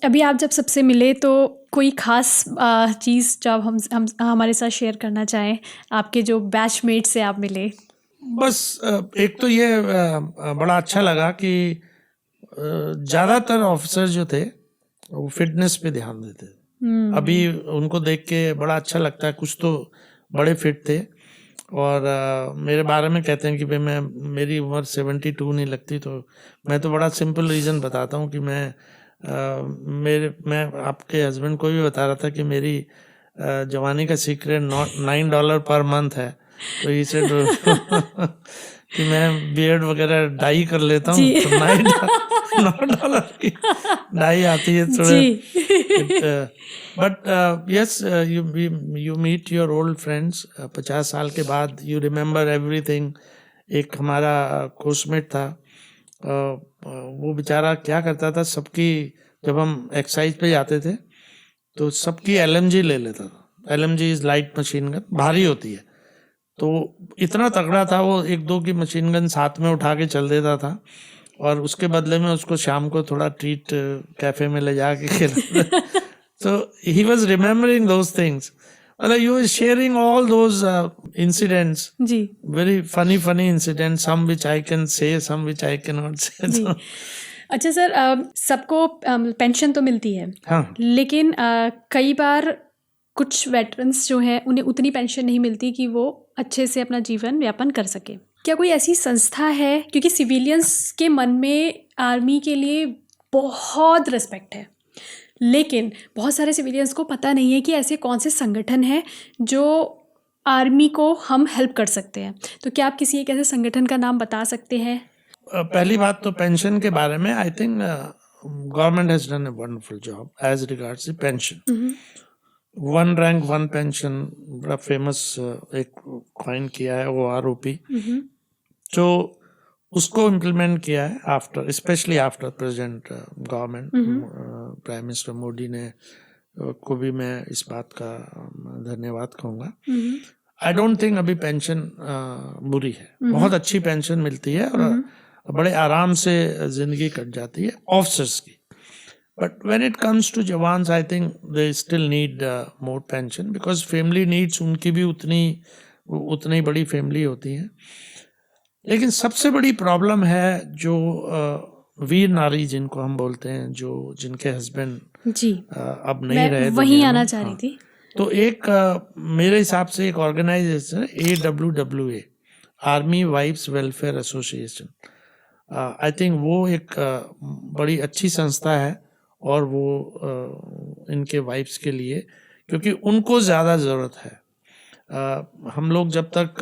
S1: अभी आप जब सबसे मिले तो कोई खास चीज़ जब हम हमारे साथ शेयर करना चाहें, आपके जो बैचमेट से आप मिले?
S2: बस एक तो ये बड़ा अच्छा लगा कि ज़्यादातर ऑफिसर जो थे वो फिटनेस पे ध्यान देते थे। अभी उनको देख के बड़ा अच्छा लगता है, कुछ तो बड़े फिट थे और मेरे बारे में कहते हैं कि भाई मेरी उम्र 72 नहीं लगती। तो मैं तो बड़ा सिंपल रीज़न बताता हूँ कि मैं आपके हस्बैंड को भी बता रहा था कि मेरी जवानी का सीक्रेट $9 पर मंथ है। तो ये सेड कि मैं बियर्ड वगैरह डाई कर लेता हूँ तो $9 की डाई आती है थोड़े। But yes, you meet your old friends 50 साल के बाद, यू रिमेम्बर एवरीथिंग। एक हमारा कोर्समेट था, वो बेचारा क्या करता था, सबकी जब हम एक्सरसाइज पे जाते थे तो सबकी LMG ले लेता था। LMG is light machine gun, भारी होती है। तो इतना तगड़ा था वो, 1-2 की मशीन गन साथ में उठा के चल देता था और उसके बदले में उसको शाम को थोड़ा ट्रीट कैफे में ले जाके खिलाता। So he was remembering those things. मतलब you were sharing all those incidents.
S1: Ji.
S2: Very funny incidents. Some which I can say, some which I cannot say.
S1: जी. अच्छा सर, सबको पेंशन तो मिलती है,
S2: हाँ.
S1: लेकिन कई बार कुछ वेटरन्स जो हैं उन्हें उतनी पेंशन नहीं मिलती कि वो अच्छे से अपना जीवन यापन कर सके। क्या कोई ऐसी संस्था है, क्योंकि सिविलियंस के मन में आर्मी के लिए बहुत रिस्पेक्ट है, लेकिन बहुत सारे सिविलियंस को पता नहीं है कि ऐसे कौन से संगठन हैं जो आर्मी को हम हेल्प कर सकते हैं। तो क्या आप किसी एक ऐसे संगठन का नाम बता सकते हैं?
S2: पहली बात तो पेंशन के बारे में, I think government has done a wonderful job as regards the pension. One rank one pension बड़ा फेमस एक कॉइन किया है वो ROP, जो उसको इम्प्लीमेंट किया है after, specially after present government, prime minister Modi ने को भी मैं इस बात का धन्यवाद कहूँगा। आई डोंट थिंक अभी पेंशन बुरी है, बहुत अच्छी पेंशन मिलती है और बड़े आराम से जिंदगी कट जाती है ऑफिसर्स की। But when it comes to jawans, I think they still need more pension, because family needs उनकी भी उतनी बड़ी फैमिली होती है। लेकिन सबसे बड़ी प्रॉब्लम है जो वीर नारी जिनको हम बोलते हैं, जो जिनके हस्बैंड
S1: जी
S2: अब नहीं रहे,
S1: वहीं आना चाह रही थी।
S2: तो एक मेरे हिसाब से एक ऑर्गेनाइजेशन है AWWA, army wives welfare association. I think वो एक बड़ी अच्छी संस्था है और वो इनके वाइफ्स के लिए, क्योंकि उनको ज़्यादा ज़रूरत है। हम लोग जब तक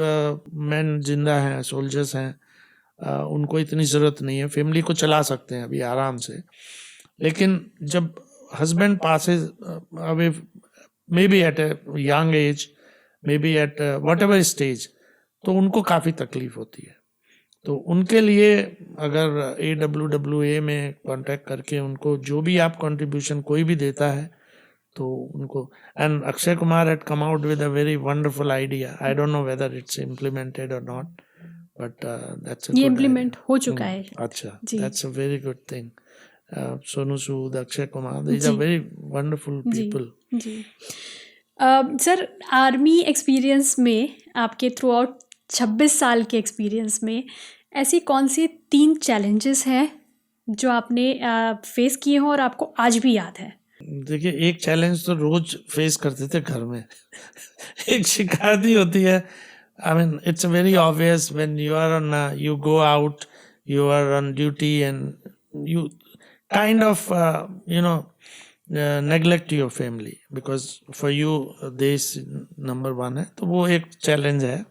S2: मैन जिंदा हैं, सोल्जर्स हैं, उनको इतनी ज़रूरत नहीं है, फैमिली को चला सकते हैं अभी आराम से। लेकिन जब husband passes away, may be at a young age, may be at whatever stage, तो उनको काफ़ी तकलीफ होती है। तो उनके लिए अगर AWWA में कांटेक्ट करके उनको जो भी आप कंट्रीब्यूशन कोई भी देता है तो उनको, and Akshay Kumar had come out with a very wonderful idea. I don't know whether it's implemented or not, but that's a
S1: ये
S2: good
S1: इम्प्लीमेंट
S2: idea.
S1: हो चुका है।
S2: अच्छा,
S1: जी।
S2: that's a very good thing. Sonu Sood, Akshay Kumar, these are very wonderful people.
S1: जी। Sir, army experience में आपके through out 26 साल के एक्सपीरियंस में ऐसी कौन सी 3 चैलेंजेस हैं जो आपने फेस किए हों और आपको आज भी याद है?
S2: देखिए, एक चैलेंज तो रोज फेस करते थे घर में। एक शिकायत ही होती है। I mean it's very obvious when you are on, you go out, you are on duty and you kind of neglect your family, because for you देश नंबर 1 है। तो वो एक चैलेंज है।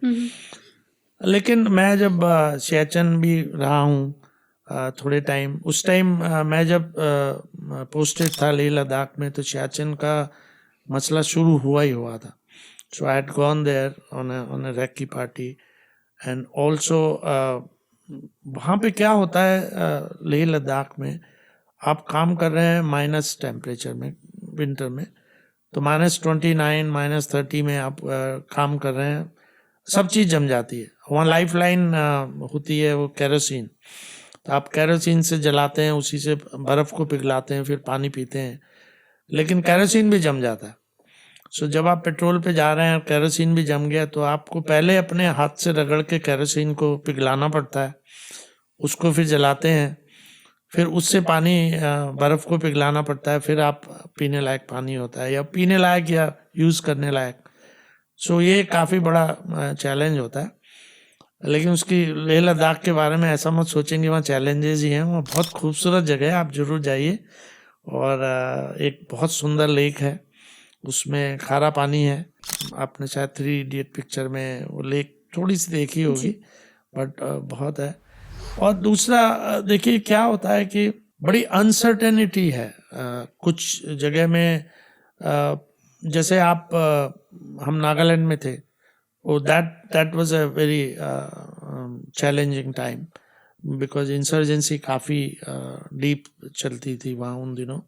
S2: लेकिन मैं जब सियाचिन भी रहा हूँ थोड़े टाइम, उस टाइम मैं जब पोस्टेड था लेह लद्दाख में, तो सियाचिन का मसला शुरू हुआ था। So I had gone there on a recce party and also वहाँ पे क्या होता है, लेह लद्दाख में आप काम कर रहे हैं माइनस टेम्परेचर में, विंटर में, तो -29 -30 में आप काम कर रहे हैं, सब चीज़ जम जाती है। वहाँ लाइफ लाइन होती है वो केरोसिन, तो आप केरोसिन से जलाते हैं, उसी से बर्फ़ को पिघलाते हैं, फिर पानी पीते हैं, लेकिन केरोसिन भी जम जाता है। सो जब आप पेट्रोल पे जा रहे हैं और केरोसिन भी जम गया तो आपको पहले अपने हाथ से रगड़ के केरोसिन को पिघलाना पड़ता है, उसको फिर जलाते हैं, फिर उससे पानी बर्फ़ को पिघलाना पड़ता है, फिर आप पीने लायक पानी होता है, या पीने लायक या यूज़ करने लायक। सो ये काफ़ी बड़ा चैलेंज होता है। लेकिन उसकी लेह लद्दाख के बारे में ऐसा मत सोचेंगे वहाँ चैलेंजेस ही हैं, वहाँ बहुत खूबसूरत जगह है, आप ज़रूर जाइए। और एक बहुत सुंदर लेक है, उसमें खारा पानी है। आपने शायद 3 इडियट पिक्चर में वो लेक थोड़ी सी देखी होगी, बट बहुत है। और दूसरा देखिए क्या होता है कि बड़ी अनसर्टेनिटी है कुछ जगह में। जैसे आप हम नागालैंड में थे, वो that was a very challenging time because insurgency काफ़ी डीप चलती थी वहाँ उन दिनों।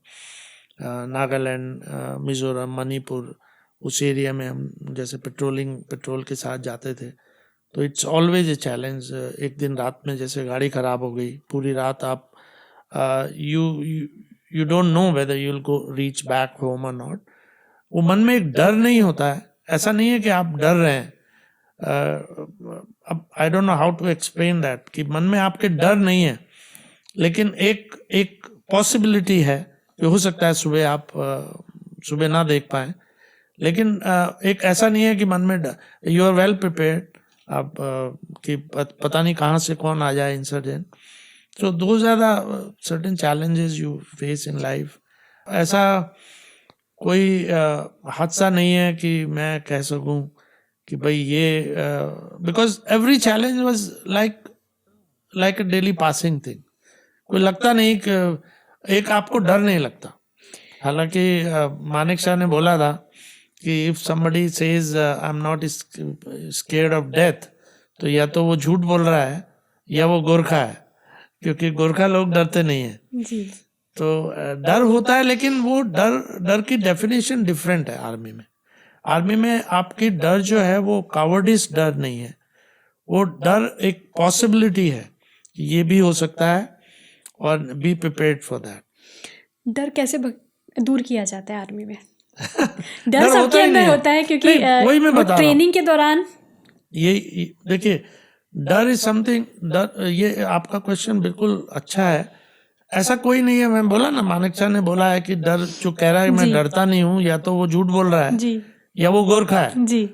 S2: नागालैंड, मिज़ोरम, मणिपुर, उस एरिया में हम जैसे पेट्रोल के साथ जाते थे, तो इट्स ऑलवेज ए चैलेंज। एक दिन रात में जैसे गाड़ी ख़राब हो गई, पूरी रात आप you don't know whether you will go reach back home और नॉट। वो मन में एक डर नहीं होता है, ऐसा नहीं है कि आप डर रहे हैं। अब I don't know how to explain that, कि मन में आपके डर नहीं है, लेकिन एक पॉसिबिलिटी है कि हो सकता है सुबह आप सुबह ना देख पाए, लेकिन एक ऐसा नहीं है कि मन में डर। यू आर वेल प्रिपेयर्ड, आप कि पता नहीं कहाँ से कौन आ जाए incident. So those are the certain challenges you face in life. ऐसा कोई हादसा नहीं है कि मैं कह सकूं कि भाई ये, because every challenge was like a daily passing thing. कोई लगता नहीं कि एक आपको डर नहीं लगता। हालांकि मानिक शाह ने बोला था कि if somebody says I am not scared of death, तो या तो वो झूठ बोल रहा है या वो गोरखा है, क्योंकि गोरखा लोग डरते नहीं है
S1: जी।
S2: तो डर होता है, लेकिन वो डर की डेफिनेशन डिफरेंट है। आर्मी में आपकी डर जो है वो कावर्डिस डर नहीं है, वो डर एक पॉसिबिलिटी है कि ये भी हो सकता है, और बी प्रिपेयर्ड फॉर दैट।
S1: डर कैसे दूर किया जाता है आर्मी में?
S2: डर
S1: डर सबके
S2: ही
S1: अंदर
S2: नहीं है।
S1: होता है, क्योंकि
S2: नहीं, वही मैं बता रहा हूँ।
S1: ट्रेनिंग के दौरान
S2: ये देखिए, डर इज समथिंग, डर, ये आपका क्वेश्चन बिल्कुल अच्छा है। ऐसा कोई नहीं है, मैं बोला ना, मानिक शाह ने बोला है कि डर जो कह रहा है मैं
S1: जी।
S2: डरता नहीं हूँ, या तो वो झूठ बोल रहा है
S1: जी
S2: या वो गोरखा है।
S1: जी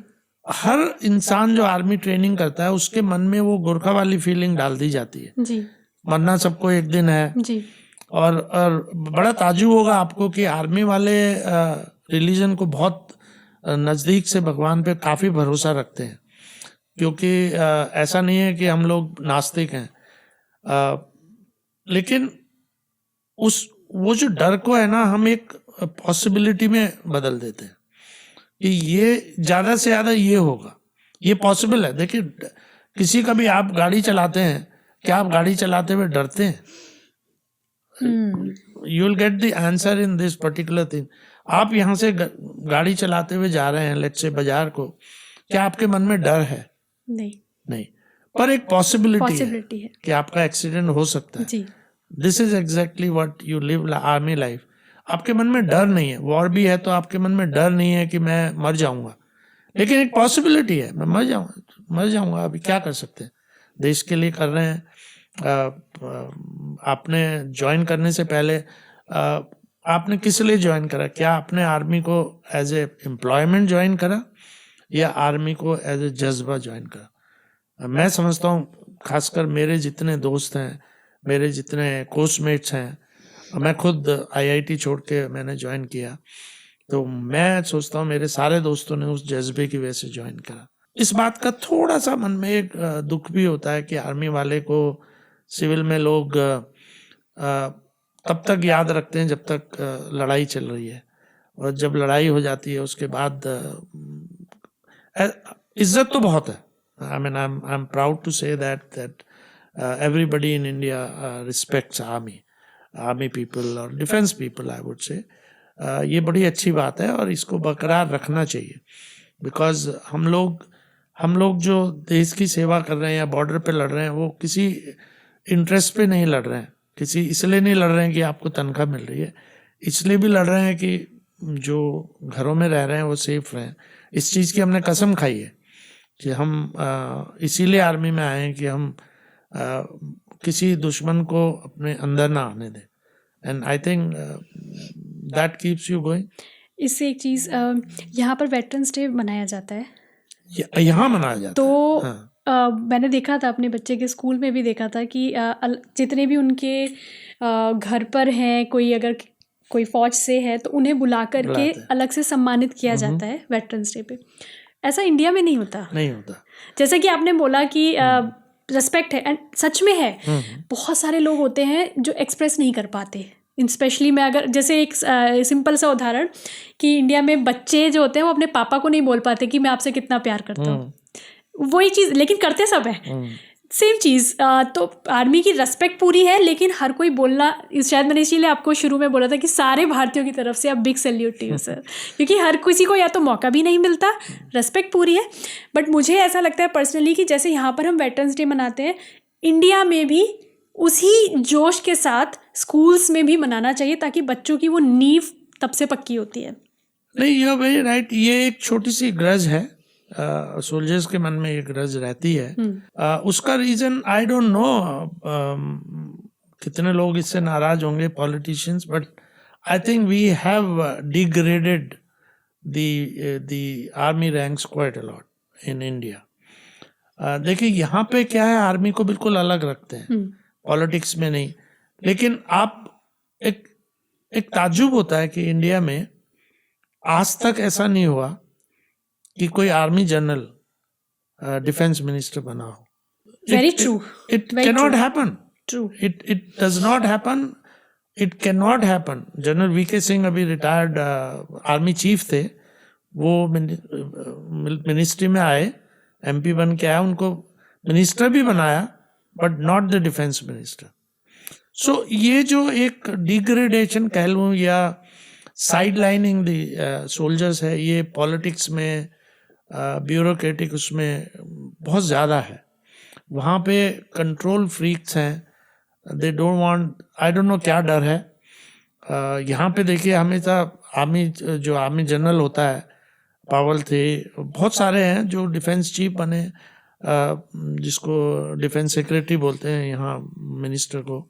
S2: हर इंसान जो आर्मी ट्रेनिंग करता है उसके मन में वो गोरखा वाली फीलिंग डाल दी जाती है।
S1: जी
S2: मरना सबको एक दिन है।
S1: जी
S2: और बड़ा ताज्जुब होगा आपको कि आर्मी वाले रिलीजन को बहुत नज़दीक से भगवान पे काफ़ी भरोसा रखते हैं, क्योंकि ऐसा नहीं है कि हम लोग नास्तिक हैं, लेकिन वो जो डर को है ना, हम एक पॉसिबिलिटी में बदल देते हैं कि ये ज़्यादा से ज़्यादा ये होगा, ये पॉसिबल है। देखिए, किसी का भी आप गाड़ी चलाते हैं, क्या आप गाड़ी चलाते हुए डरते हैं? You will get the answer in this particular thing. आप यहाँ से गाड़ी चलाते हुए जा रहे हैं लेट्स से बाजार को, क्या आपके मन में डर है? नहीं, पर एक पॉसिबिलिटी है कि आपका एक्सीडेंट हो सकता है।
S1: जी।
S2: This is exactly what you live army life. आपके मन में डर नहीं है, वॉर भी है तो आपके मन में डर नहीं है कि मैं मर जाऊंगा, लेकिन एक पॉसिबिलिटी है मैं मर जाऊंगा। अभी क्या कर सकते हैं, देश के लिए कर रहे हैं। आपने ज्वाइन करने से पहले आपने किस लिए ज्वाइन करा? क्या आपने आर्मी को एज ए एम्प्लॉयमेंट ज्वाइन करा या आर्मी को एज ए जज्बा ज्वाइन करा? मैं समझता हूँ, खासकर मेरे जितने दोस्त हैं, मेरे जितने कोर्समेट्स हैं, मैं खुद आईआईटी छोड़ के मैंने ज्वाइन किया, तो मैं सोचता हूँ मेरे सारे दोस्तों ने उस जज्बे की वजह से ज्वाइन करा। इस बात का थोड़ा सा मन में एक दुख भी होता है कि आर्मी वाले को सिविल में लोग तब तक याद रखते हैं जब तक लड़ाई चल रही है, और जब लड़ाई हो जाती है उसके बाद इज्जत तो बहुत है। I mean I am proud to say that everybody in India respects army people और defence people, I would say. ये बड़ी अच्छी बात है और इसको बरकरार रखना चाहिए, बिकॉज हम लोग जो देश की सेवा कर रहे हैं या बॉर्डर पे लड़ रहे हैं, वो किसी इंटरेस्ट पे नहीं लड़ रहे हैं, किसी इसलिए नहीं लड़ रहे हैं कि आपको तनख्वाह मिल रही है, इसलिए भी लड़ रहे हैं कि जो घरों में रह रहे हैं वो सेफ रहें। इस चीज़ की हमने कसम खाई है कि हम इसीलिए आर्मी में आए हैं कि हम किसी दुश्मन को अपने अंदर ना आने दें। And I think that keeps you going.
S1: इससे एक चीज़, यहाँ पर वेटरन्स डे मनाया जाता है,
S2: यहाँ मनाया जाता
S1: तो
S2: है। हाँ।
S1: मैंने देखा था अपने बच्चे के स्कूल में भी देखा था कि जितने भी उनके घर पर हैं, कोई अगर कोई फौज से है तो उन्हें बुला करके
S2: बुलाते हैं।
S1: अलग से सम्मानित किया जाता है वेटरन्स डे पे। ऐसा इंडिया में नहीं होता।
S2: नहीं होता।
S1: जैसे कि आपने बोला कि रिस्पेक्ट है, एंड सच में है। बहुत सारे लोग होते हैं जो एक्सप्रेस नहीं कर पाते, स्पेशली मैं अगर जैसे एक सिंपल सा उदाहरण कि इंडिया में बच्चे जो होते हैं वो अपने पापा को नहीं बोल पाते कि मैं आपसे कितना प्यार करता हूँ, वही चीज़, लेकिन करते सब है सेम चीज़। तो आर्मी की रेस्पेक्ट पूरी है, लेकिन हर कोई बोलना, शायद मैंने इसीलिए आपको शुरू में बोला था कि सारे भारतीयों की तरफ से आप big salute to you sir, क्योंकि हर किसी को या तो मौका भी नहीं मिलता, रेस्पेक्ट पूरी है। बट मुझे ऐसा लगता है पर्सनली कि जैसे यहाँ पर हम वेटरन्स डे मनाते हैं, इंडिया में भी उसी जोश के साथ स्कूल्स में भी मनाना चाहिए, ताकि बच्चों की वो नींव तब से पक्की होती है।
S2: नहीं, यू आर वेरी राइट। ये एक छोटी सी ग्रज है, सोल्जर्स के मन में ये ग्रज रहती है। उसका रीजन आई डोंट नो, कितने लोग इससे नाराज होंगे, politicians, but I think we have degraded the army ranks quite a lot in India. देखिए यहाँ पे क्या है, आर्मी को बिल्कुल अलग रखते हैं, पॉलिटिक्स में नहीं। लेकिन आप एक ताज्जुब होता है कि इंडिया में आज तक ऐसा नहीं हुआ कि कोई आर्मी जनरल डिफेंस मिनिस्टर बना हो।
S1: Very true.
S2: It can not happen.
S1: True.
S2: It does not happen. It can not happen. General VK Singh अभी रिटायर्ड आर्मी चीफ थे, वो मिनिस्ट्री में आए, एमपी बन के आया, उनको मिनिस्टर भी बनाया, but not the defence minister. So ये जो एक डिग्रेडेशन कह लूँ या साइड लाइनिंग द सोल्जर्स है, ये पॉलिटिक्स में, ब्यूरोक्रेटिक उसमें बहुत ज़्यादा है। वहाँ पे कंट्रोल फ्रीक्स हैं, they don't want, I don't no क्या डर है। यहाँ पे देखिए हमेशा जो आर्मी जनरल होता है, पावल थे, बहुत सारे हैं जो डिफेंस चीफ बने, जिसको डिफेंस सेक्रेटरी बोलते हैं यहाँ मिनिस्टर को।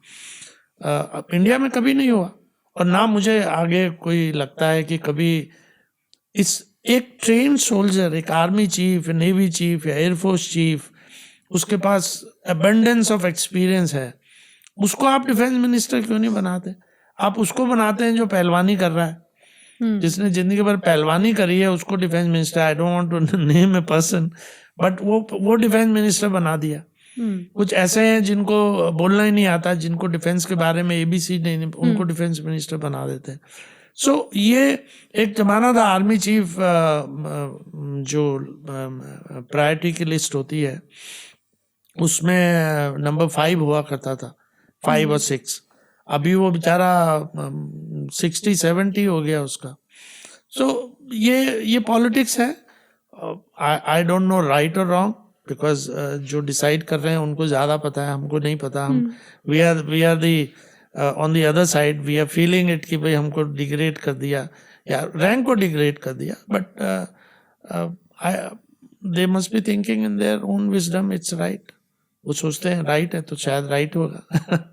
S2: इंडिया में कभी नहीं हुआ, और ना मुझे आगे कोई लगता है कि कभी इस एक ट्रेन सोल्जर, एक आर्मी चीफ, नेवी चीफ या एयरफोर्स चीफ, उसके पास अबंडेंस ऑफ एक्सपीरियंस है, उसको आप डिफेंस मिनिस्टर क्यों नहीं बनाते? आप उसको बनाते हैं जो पहलवानी कर रहा है, जिसने जिंदगी भर पहलवानी करी है, उसको defence minister, I don't want to name a person, but वो डिफेंस मिनिस्टर बना दिया। कुछ ऐसे हैं जिनको बोलना ही नहीं आता, जिनको डिफेंस के बारे में एबीसी नहीं, उनको डिफेंस मिनिस्टर बना देते हैं। सो ये एक जमाना था, आर्मी चीफ जो प्रायोरिटी की लिस्ट होती है उसमें नंबर 5 हुआ करता था, 5 और 6। अभी वो बेचारा 60-70 हो गया उसका। सो ये पॉलिटिक्स है। आई डोंट नो राइट और रॉन्ग, बिकॉज जो डिसाइड कर रहे हैं उनको ज़्यादा पता है, हमको नहीं पता। हम we are the on the other side, we are feeling it कि भाई हमको डिग्रेड कर दिया या रैंक को डिग्रेड कर दिया, but they must be thinking in their own wisdom it's right. वो सोचते हैं राइट है तो शायद राइट होगा।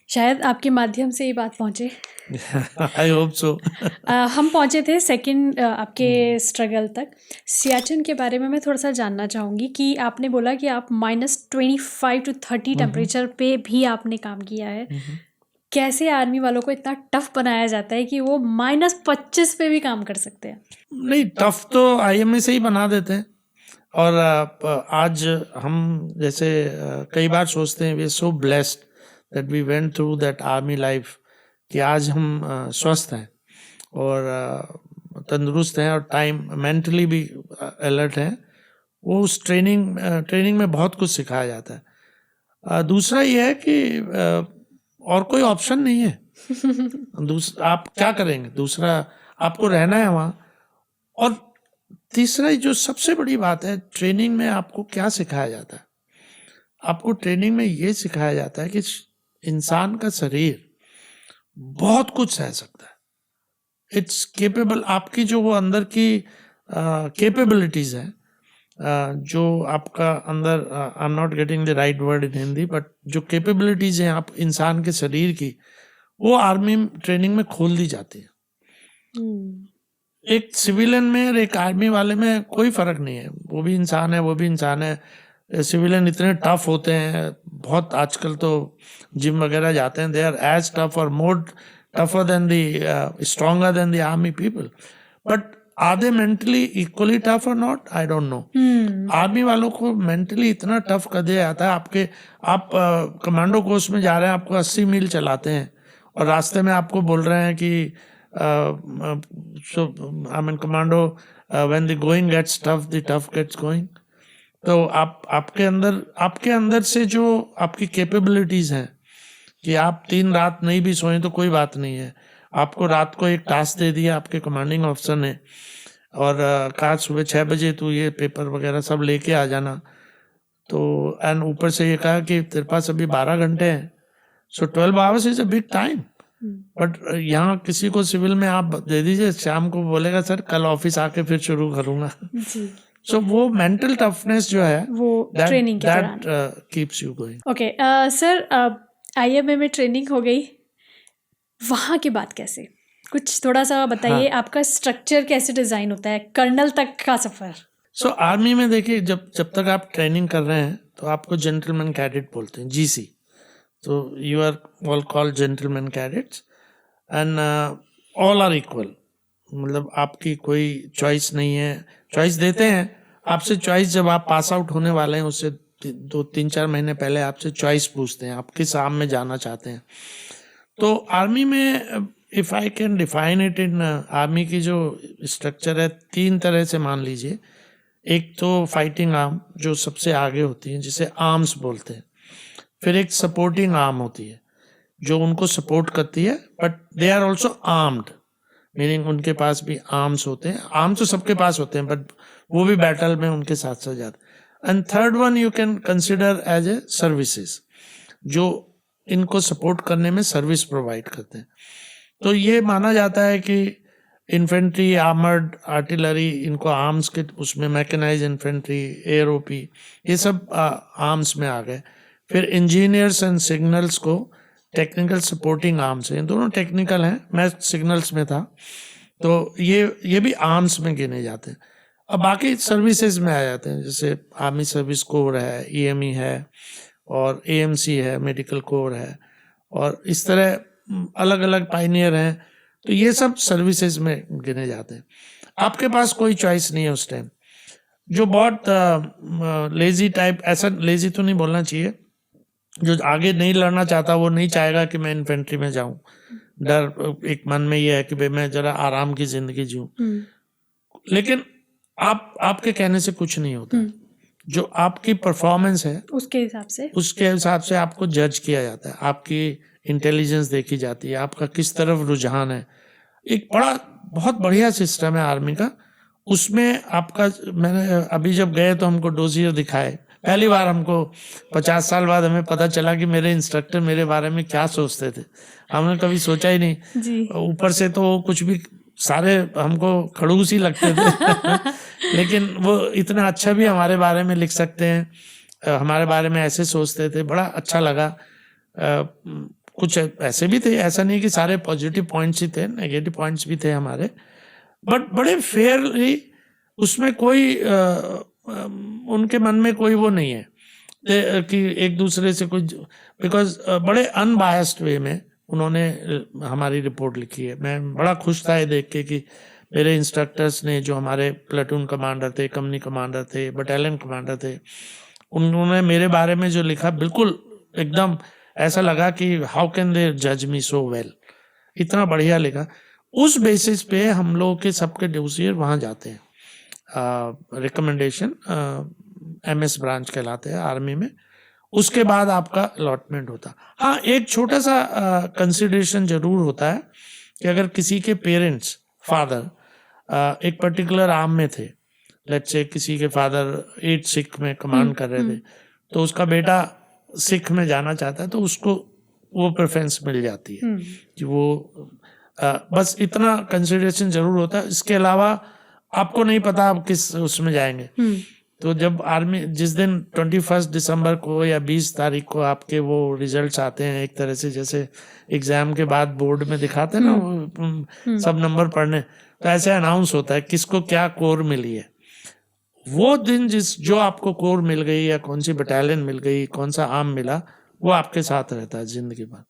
S1: शायद आपके माध्यम से ये बात पहुँचे।
S2: I hope so.
S1: हम पहुँचे थे सेकंड आपके स्ट्रगल तक। सियाचिन के बारे में मैं थोड़ा सा जानना चाहूँगी कि आपने बोला कि आप -25 to 30 टेम्परेचर पे भी आपने काम किया है। कैसे आर्मी वालों को इतना टफ बनाया जाता है कि वो -25 पे भी काम कर सकते हैं?
S2: नहीं, टफ तो आईएमए से ही बना देते हैं। और आज हम जैसे कई बार सोचते हैं, we are so blessed that we went through that army life, कि आज हम स्वस्थ हैं और तंदुरुस्त हैं और टाइम मेंटली भी अलर्ट हैं। वो उस ट्रेनिंग में बहुत कुछ सिखाया जाता है। दूसरा ये है कि और कोई ऑप्शन नहीं है। आप क्या करेंगे? दूसरा, आपको रहना है वहाँ। और तीसरा जो सबसे बड़ी बात है, ट्रेनिंग में आपको क्या सिखाया जाता है? आपको ट्रेनिंग में ये सिखाया जाता है कि इंसान का शरीर बहुत कुछ सह सकता है। इट्स केपेबल, आपकी जो वो अंदर की कैपेबिलिटीज है, जो आपका अंदर, आई am not getting the right word in Hindi, but जो कैपेबिलिटीज हैं आप इंसान के शरीर की, वो आर्मी ट्रेनिंग में खोल दी जाती है। एक सिविलियन में और एक आर्मी वाले में कोई फर्क नहीं है, वो भी इंसान है, वो भी इंसान है। सिविलियन इतने टफ होते हैं, बहुत आजकल तो जिम वगैरह जाते हैं, they are as tough or more tougher than the stronger than the army people, but are they mentally equally tough or not, I don't know. Army वालों को मेंटली इतना टफ कर दिया जाता है। आप कमांडो कोर्स में जा रहे हैं, आपको 80 मील चलाते हैं और रास्ते में आपको बोल रहे हैं कि I mean commando, when the going gets tough the tough gets going. तो आपके अंदर से जो आपकी कैपेबिलिटीज हैं कि आप 3 रात नहीं भी सोए तो कोई बात नहीं है, आपको रात को एक टास्क दे दिया आपके कमांडिंग ऑफिसर ने और कहा सुबह 6 बजे तू ये पेपर वगैरह सब लेके आ जाना, तो एंड ऊपर से ये कहा कि तेरे पास अभी 12 घंटे हैं, सो 12 hours is a big time. But यहाँ किसी को सिविल में आप दे दीजिए, शाम को बोलेगा सर कल ऑफिस आके फिर शुरू करूंगा। सो वो मेंटल टफनेस जो है
S1: वो ट्रेनिंग के दौरान
S2: keeps you going.
S1: Okay sir, IMA में ट्रेनिंग हो गई, वहाँ की बात कैसे, कुछ थोड़ा सा बताइए।
S2: हाँ।
S1: आपका स्ट्रक्चर कैसे डिजाइन होता है, कर्नल तक का सफर?
S2: सो आर्मी में देखिए, जब तक आप ट्रेनिंग कर रहे हैं तो आपको जेंटलमैन कैडेट बोलते हैं, GC। तो you are all called gentleman cadets and all are equal, मतलब आपकी कोई चॉइस नहीं है। चॉइस देते हैं आपसे, चॉइस जब आप पास आउट होने वाले हैं उससे 2-3-4 महीने पहले आपसे चॉइस पूछते हैं, आप किस आर्म में जाना चाहते हैं। तो आर्मी में if I can define it in army की जो स्ट्रक्चर है, 3 तरह से मान लीजिए। एक तो फाइटिंग आर्म जो सबसे आगे होती है, जिसे आर्म्स बोलते हैं। फिर एक सपोर्टिंग आर्म होती है जो उनको सपोर्ट करती है, but they are also armed, meaning उनके पास भी आर्म्स होते हैं। आर्म्स तो सबके पास होते हैं, बट वो भी बैटल में उनके साथ साथ जाते हैं। And third one you can consider as a services, जो इनको सपोर्ट करने में सर्विस प्रोवाइड करते हैं। तो ये माना जाता है कि इन्फेंट्री, आर्मर्ड, आर्टिलरी, इनको आर्म्स के उसमें, मैकेनाइज इन्फेंट्री, AROP, ये सब आर्म्स में आ गए। फिर इंजीनियर्स एंड सिग्नल्स को टेक्निकल सपोर्टिंग आर्म्स हैं, दोनों टेक्निकल हैं, मैं सिग्नल्स में था, तो ये भी आर्म्स में गिने जाते हैं। अब बाकी सर्विसेज में आ जाते हैं, जैसे आर्मी सर्विस कोर है, EME है, और AMC है, मेडिकल कोर है, और इस तरह अलग अलग पाइनियर हैं। तो ये सब सर्विसेज में गिने जाते हैं। आपके पास कोई चॉइस नहीं है उस टाइम। जो बहुत लेजी टाइप, ऐसा लेजी तो नहीं बोलना चाहिए, जो आगे नहीं लड़ना चाहता वो नहीं चाहेगा कि मैं इन्फेंट्री में जाऊं। डर एक मन में ये है कि भाई मैं जरा आराम की जिंदगी जीऊं, लेकिन आपके कहने से कुछ नहीं होता। जो आपकी परफॉर्मेंस है उसके हिसाब से आपको जज किया जाता है, आपकी इंटेलिजेंस देखी जाती है, आपका किस तरफ रुझान है। एक बहुत बढ़िया सिस्टम है आर्मी का। उसमें आपका, मैंने अभी जब गए तो हमको डोजियर दिखाए, पहली बार हमको 50 साल बाद हमें पता चला कि मेरे इंस्ट्रक्टर मेरे बारे में क्या सोचते थे। हमने कभी सोचा ही नहीं। ऊपर से तो कुछ भी सारे हमको खड़ूस ही लगते थे लेकिन वो इतना अच्छा भी हमारे बारे में लिख सकते हैं, हमारे बारे में ऐसे सोचते थे, बड़ा अच्छा लगा। कुछ ऐसे भी थे, ऐसा नहीं कि सारे पॉजिटिव पॉइंट्स ही थे, नेगेटिव पॉइंट्स भी थे हमारे, बट बड़े फेयरली, उसमें कोई उनके मन में कोई वो नहीं है कि एक दूसरे से कुछ, बिकॉज बड़े अनबायस्ड वे में उन्होंने हमारी रिपोर्ट लिखी है। मैं बड़ा खुश था ये देख के कि मेरे इंस्ट्रक्टर्स ने, जो हमारे प्लेटून कमांडर थे, कंपनी कमांडर थे, बटालियन कमांडर थे, उन्होंने मेरे बारे में जो लिखा, बिल्कुल एकदम ऐसा लगा कि हाउ कैन दे जज मी सो वेल, इतना बढ़िया लिखा। उस बेसिस पे हम लोग के सबके डोसियर वहाँ जाते हैं, रिकमेंडेशन MS ब्रांच कहलाते हैं आर्मी में। उसके बाद आपका अलॉटमेंट होता। हाँ, एक छोटा सा कंसिडरेशन जरूर होता है कि अगर किसी के पेरेंट्स, फादर एक पर्टिकुलर आर्म में थे, लेट्स से किसी के फादर 8 सिख में कमांड कर रहे थे, तो उसका बेटा सिख में जाना चाहता है, तो उसको वो प्रेफरेंस मिल जाती है कि वो बस इतना कंसिडरेशन जरूर होता है। इसके अलावा आपको नहीं पता आप किस उसमें जाएंगे। तो जब आर्मी जिस दिन 21 दिसंबर को या 20 तारीख को आपके वो रिजल्ट्स आते हैं, एक तरह से जैसे एग्जाम के बाद बोर्ड में दिखाते हैं ना वो सब नंबर पढ़ने, तो ऐसे अनाउंस होता है किसको क्या कोर मिली है। वो दिन जो आपको कोर मिल गई या कौन सी बटालियन मिल गई, कौन सा आर्म मिला, वो आपके साथ रहता है जिंदगी भर।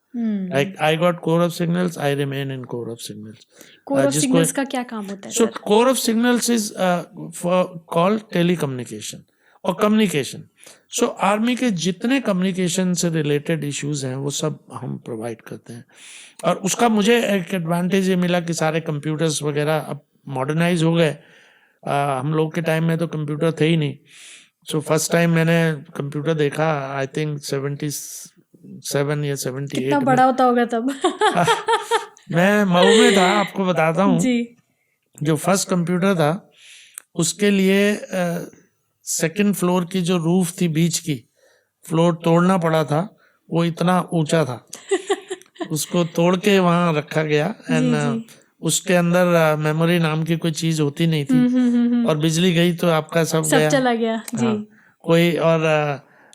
S2: Like I got corps of signals, I remain in corps of signals.
S1: Corps of signals का क्या काम होता है?
S2: So corps of signals is called telecommunication और कम्युनिकेशन। सो आर्मी के जितने कम्युनिकेशन से रिलेटेड इश्यूज हैं वो सब हम प्रोवाइड करते हैं। और उसका मुझे एक एडवांटेज ये मिला कि सारे कंप्यूटर्स वगैरह अब मॉडर्नाइज हो गए। हम लोग के टाइम में तो कंप्यूटर थे ही नहीं। सो फर्स्ट टाइम मैंने कंप्यूटर देखा आई थिंक 77 या 78।
S1: कितना बड़ा होता होगा तब?
S2: मैं मऊ में था, आपको बताता हूँ
S1: जी।
S2: जो फर्स्ट कंप्यूटर था उसके लिए सेकंड फ्लोर की जो रूफ थी, बीच की फ्लोर तोड़ना पड़ा था, वो इतना ऊंचा था। उसको तोड़ के वहां रखा गया एंड उसके अंदर मेमोरी नाम की कोई चीज होती नहीं थी और बिजली गई तो आपका सब गया,
S1: चला गया। जी।
S2: कोई और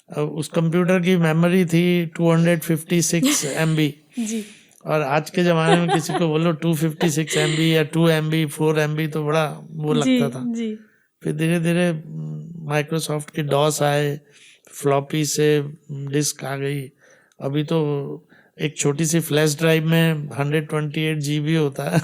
S2: उस कंप्यूटर की मेमोरी थी 256 MB।
S1: जी।
S2: और आज के जमाने में किसी को बोलो 256 MB या 2 MB 4 MB तो बड़ा वो लगता था।
S1: जी।
S2: फिर धीरे धीरे माइक्रोसॉफ्ट के डॉस आए, फ्लॉपी से डिस्क आ गई। अभी तो एक छोटी सी फ्लैश ड्राइव में 128 GB होता है।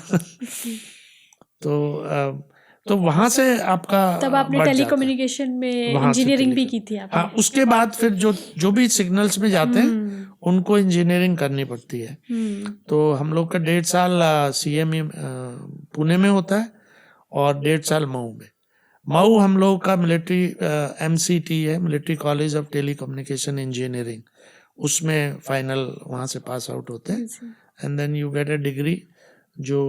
S2: तो वहां से आपका
S1: तब आपने टेलीकम्युनिकेशन में इंजीनियरिंग भी की थी आपने?
S2: हाँ, उसके बाद फिर जो भी सिग्नल्स में जाते हैं उनको इंजीनियरिंग करनी पड़ती है। तो हम लोग का 1.5 साल CME पुणे में होता है और 1.5 साल मऊ में। मऊ हम लोग का मिलिट्री MCT है, military college of telecommunication engineering, उसमें फाइनल वहाँ से पास आउट होते हैं and then you get a degree जो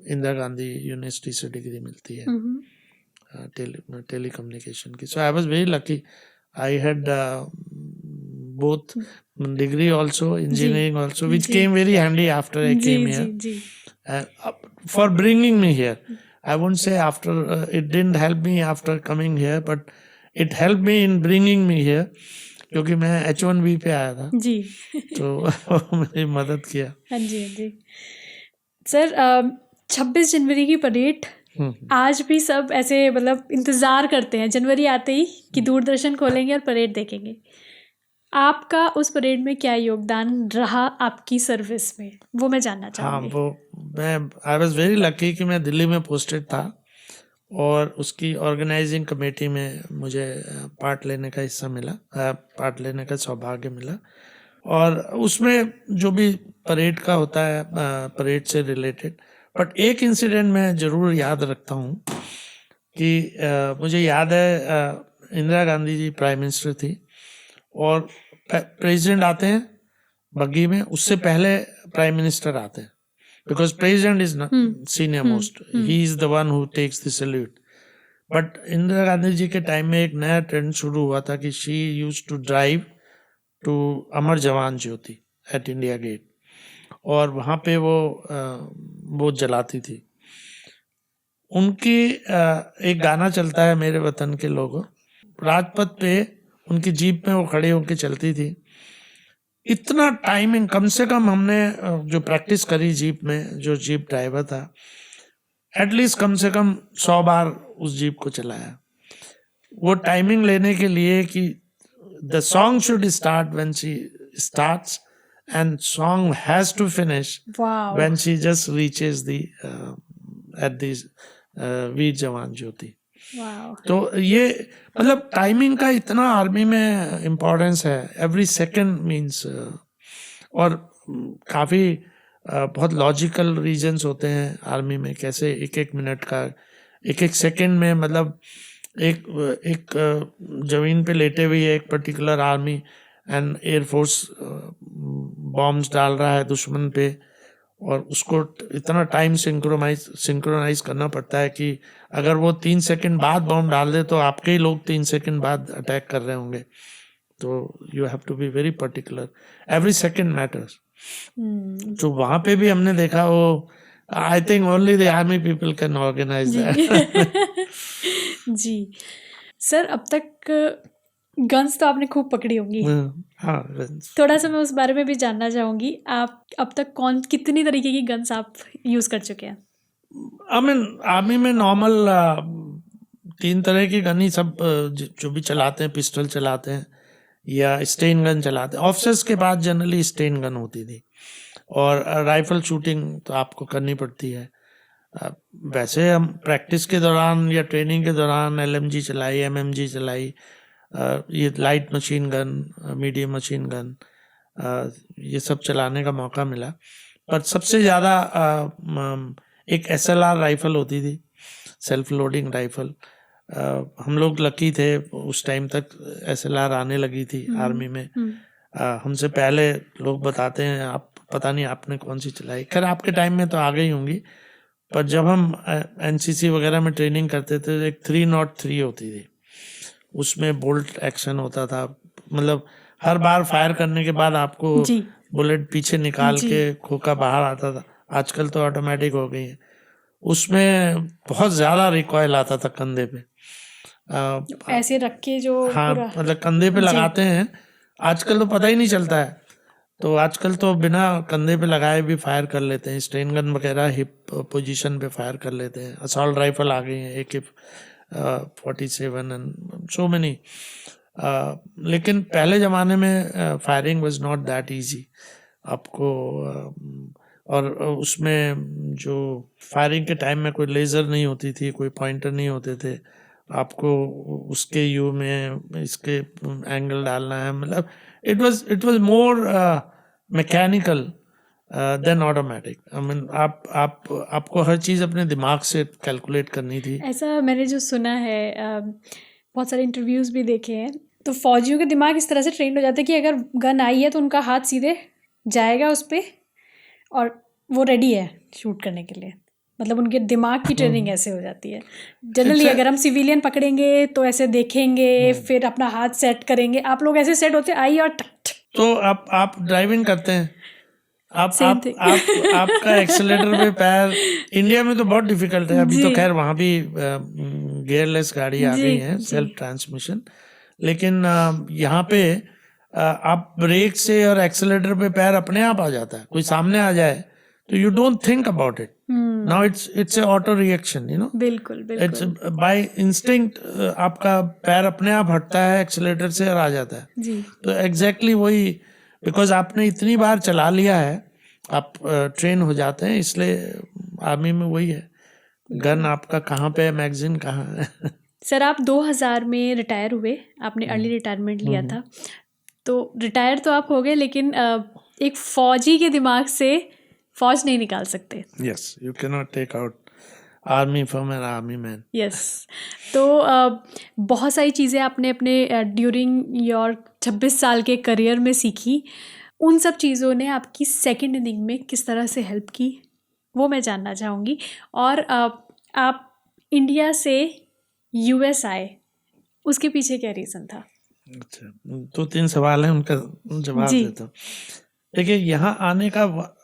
S2: इंदिरा गांधी यूनिवर्सिटी से डिग्री मिलती है टेलीकम्युनिकेशन की। So I was very lucky, I had both degree also, engineering also, which came very handy after I came here. For bringing me here, I won't say after, it didn't help me after coming here, but it helped me in bringing me here, क्योंकि मैं H1B पे आया था
S1: जी।
S2: तो मेरी मदद किया।
S1: हाँ जी, हाँ जी। सर 26 जनवरी की परेड आज भी सब ऐसे मतलब इंतज़ार करते हैं जनवरी आते ही कि दूरदर्शन खोलेंगे और परेड देखेंगे। आपका उस परेड में क्या योगदान रहा आपकी सर्विस में, वो मैं जानना चाहूँगी।
S2: हाँ, वो मैं आई वाज वेरी लकी कि मैं दिल्ली में पोस्टेड था और उसकी ऑर्गेनाइजिंग कमेटी में मुझे पार्ट लेने का हिस्सा मिला, पार्ट लेने का सौभाग्य मिला। और उसमें जो भी परेड का होता है, परेड से रिलेटेड, बट एक इंसिडेंट मैं ज़रूर याद रखता हूँ कि मुझे याद है इंदिरा गांधी जी प्राइम मिनिस्टर थी और प्रेसिडेंट आते हैं बग्गी में, उससे पहले प्राइम मिनिस्टर आते हैं, because president is senior most, he is the one who takes the salute. But Indira Gandhi ji के टाइम में एक नया ट्रेंड शुरू हुआ था कि she used to drive to Amar Jawan Jyoti eight India gate, और वहाँ पे वो जलाती थी। उनकी एक गाना चलता है मेरे वतन के लोगों, राजपथ पे उनकी जीप में वो खड़े होकर चलती थी। इतना टाइमिंग, कम से कम हमने जो प्रैक्टिस करी जीप में, जो जीप ड्राइवर था, एटलीस्ट कम से कम 100 बार उस जीप को चलाया, वो टाइमिंग लेने के लिए कि the song should start when she starts and song has to finish when she just reaches the at the Veer Jawan Jyoti. तो ये मतलब टाइमिंग का इतना आर्मी में इम्पोर्टेंस है, एवरी सेकंड मींस, और काफ़ी बहुत लॉजिकल रीजंस होते हैं आर्मी में, कैसे एक एक मिनट का, एक एक सेकंड में, मतलब एक जमीन पे लेटे हुए है एक particular army and air force bombs डाल रहा है दुश्मन पे, और उसको इतना टाइम सिंक्रोनाइज करना पड़ता है कि अगर वो 3 सेकंड बाद बॉम्ब डाल दे तो आपके ही लोग 3 सेकंड बाद अटैक कर रहे होंगे। तो you have to be very particular, every second matters. तो वहाँ पे भी हमने देखा वो I think only the army people can organise that.
S1: जी सर, अब तक गन्स तो आपने खूब पकड़ी होंगी।
S2: हाँ,
S1: थोड़ा सा मैं उस बारे में भी जानना चाहूँगी, आप अब तक कितनी तरीके की गन्स आप यूज़ कर चुके हैं?
S2: आई मीन आर्मी में नॉर्मल 3 तरह की गन ही सब जो भी चलाते हैं, पिस्टल चलाते हैं या स्टेन गन चलाते हैं। ऑफिसर्स के बाद जनरली स्टेन गन होती थी, और राइफल शूटिंग तो आपको करनी पड़ती है। वैसे हम प्रैक्टिस के दौरान या ट्रेनिंग के दौरान LMG चलाई, MMG चलाई, ये light machine gun, medium machine gun, ये सब चलाने का मौका मिला। पर सबसे ज़्यादा एक SLR राइफल होती थी, सेल्फ लोडिंग राइफल। हम लोग लकी थे, उस टाइम तक SLR आने लगी थी आर्मी में। हमसे पहले लोग बताते हैं, आप पता नहीं आपने कौन सी चलाई। खैर आपके टाइम में तो आ गई होंगी, पर जब हम NCC वगैरह में ट्रेनिंग करते थे, एक 303 होती थी, उसमें बोल्ट एक्शन होता था। मतलब हर बार फायर करने के बाद आपको बुलेट पीछे निकाल के खोखा बाहर आता था। आजकल तो ऑटोमेटिक हो गई है। उसमें बहुत ज़्यादा रिकॉयल आता था कंधे पे,
S1: ऐसे रख के जो
S2: हाँ मतलब कंधे पे लगाते हैं। आजकल तो पता ही नहीं चलता है, तो आजकल तो बिना कंधे पे लगाए भी फायर कर लेते हैं। स्टेन गन वगैरह हिप पोजीशन पे फायर कर लेते हैं। असॉल्ट राइफल आ गई है, AK-47 एंड सो मेनी। लेकिन पहले ज़माने में firing was not that easy आपको। और उसमें जो फायरिंग के टाइम में कोई लेज़र नहीं होती थी, कोई पॉइंटर नहीं होते थे। आपको उसके यू में इसके एंगल डालना है। मतलब it was more mechanical than automatic. I mean आपको हर चीज़ अपने दिमाग से कैलकुलेट करनी थी।
S1: ऐसा मैंने जो सुना है, बहुत सारे इंटरव्यूज़ भी देखे हैं, तो फौजियों के दिमाग इस तरह से ट्रेंड हो जाते हैं कि अगर गन आई है तो उनका हाथ सीधे जाएगा उस पर और वो रेडी है शूट करने के लिए। मतलब उनके दिमाग की ट्रेनिंग ऐसे हो जाती है। जनरली अगर हम सिविलियन पकड़ेंगे तो ऐसे देखेंगे, फिर अपना हाथ सेट करेंगे। आप लोग ऐसे सेट होते आई और टक। तो
S2: आप ड्राइविंग करते हैं, आपका एक्सीलेटर पे पैर, इंडिया में तो बहुत डिफिकल्ट है। अभी तो खैर वहाँ भी गियरलेस गाड़ी आ गई है, सेल्फ ट्रांसमिशन। लेकिन यहाँ पे आप ब्रेक से और एक्सीलेटर पे पैर अपने आप आ जाता है। कोई सामने आ जाए तो you don't think about it, now it's a auto reaction, you know.
S1: बिल्कुल
S2: इट्स बाय इंस्टिंक्ट, आपका पैर अपने आप हटता है एक्सीलेटर से और आ जाता है
S1: जी।
S2: तो एग्जैक्टली वही, बिकॉज आपने इतनी बार चला लिया है, आप ट्रेन हो जाते हैं। इसलिए आर्मी में वही है, गन आपका कहाँ पे है, मैगजीन कहाँ है।
S1: सर आप 2000 में रिटायर हुए, आपने अर्ली रिटायरमेंट लिया था। तो रिटायर तो आप हो गए, लेकिन एक फौजी के दिमाग से फौज नहीं निकाल सकते।
S2: Yes, you can not take out army from an army man.
S1: Yes, तो बहुत सारी चीज़ें आपने अपने ड्यूरिंग योर 26 साल के करियर में सीखी। उन सब चीज़ों ने आपकी सेकंड इनिंग में किस तरह से हेल्प की, वो मैं जानना चाहूँगी। और आप इंडिया से US आए, उसके पीछे क्या रीज़न था?
S2: अच्छा, 2-3 सवाल हैं, उनका जवाब देता हूँ। देखिए, यहाँ आने का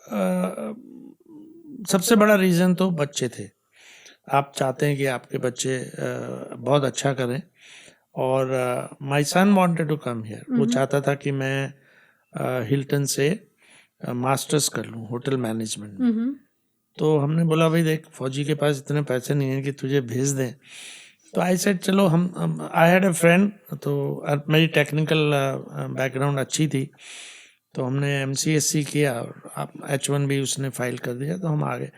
S2: सबसे बड़ा रीज़न तो बच्चे थे। आप चाहते हैं कि आपके बच्चे बहुत अच्छा करें, और my son wanted to come here. वो चाहता था कि मैं हिल्टन से मास्टर्स कर लूँ होटल मैनेजमेंट में। तो हमने बोला भाई देख, फौजी के पास इतने पैसे नहीं हैं कि तुझे भेज दें। तो आई सेड चलो, हम आई हैड अ फ्रेंड, तो मेरी टेक्निकल बैकग्राउंड अच्छी थी, तो हमने MCSC किया और H1 भी उसने फाइल कर दिया, तो हम आ गए।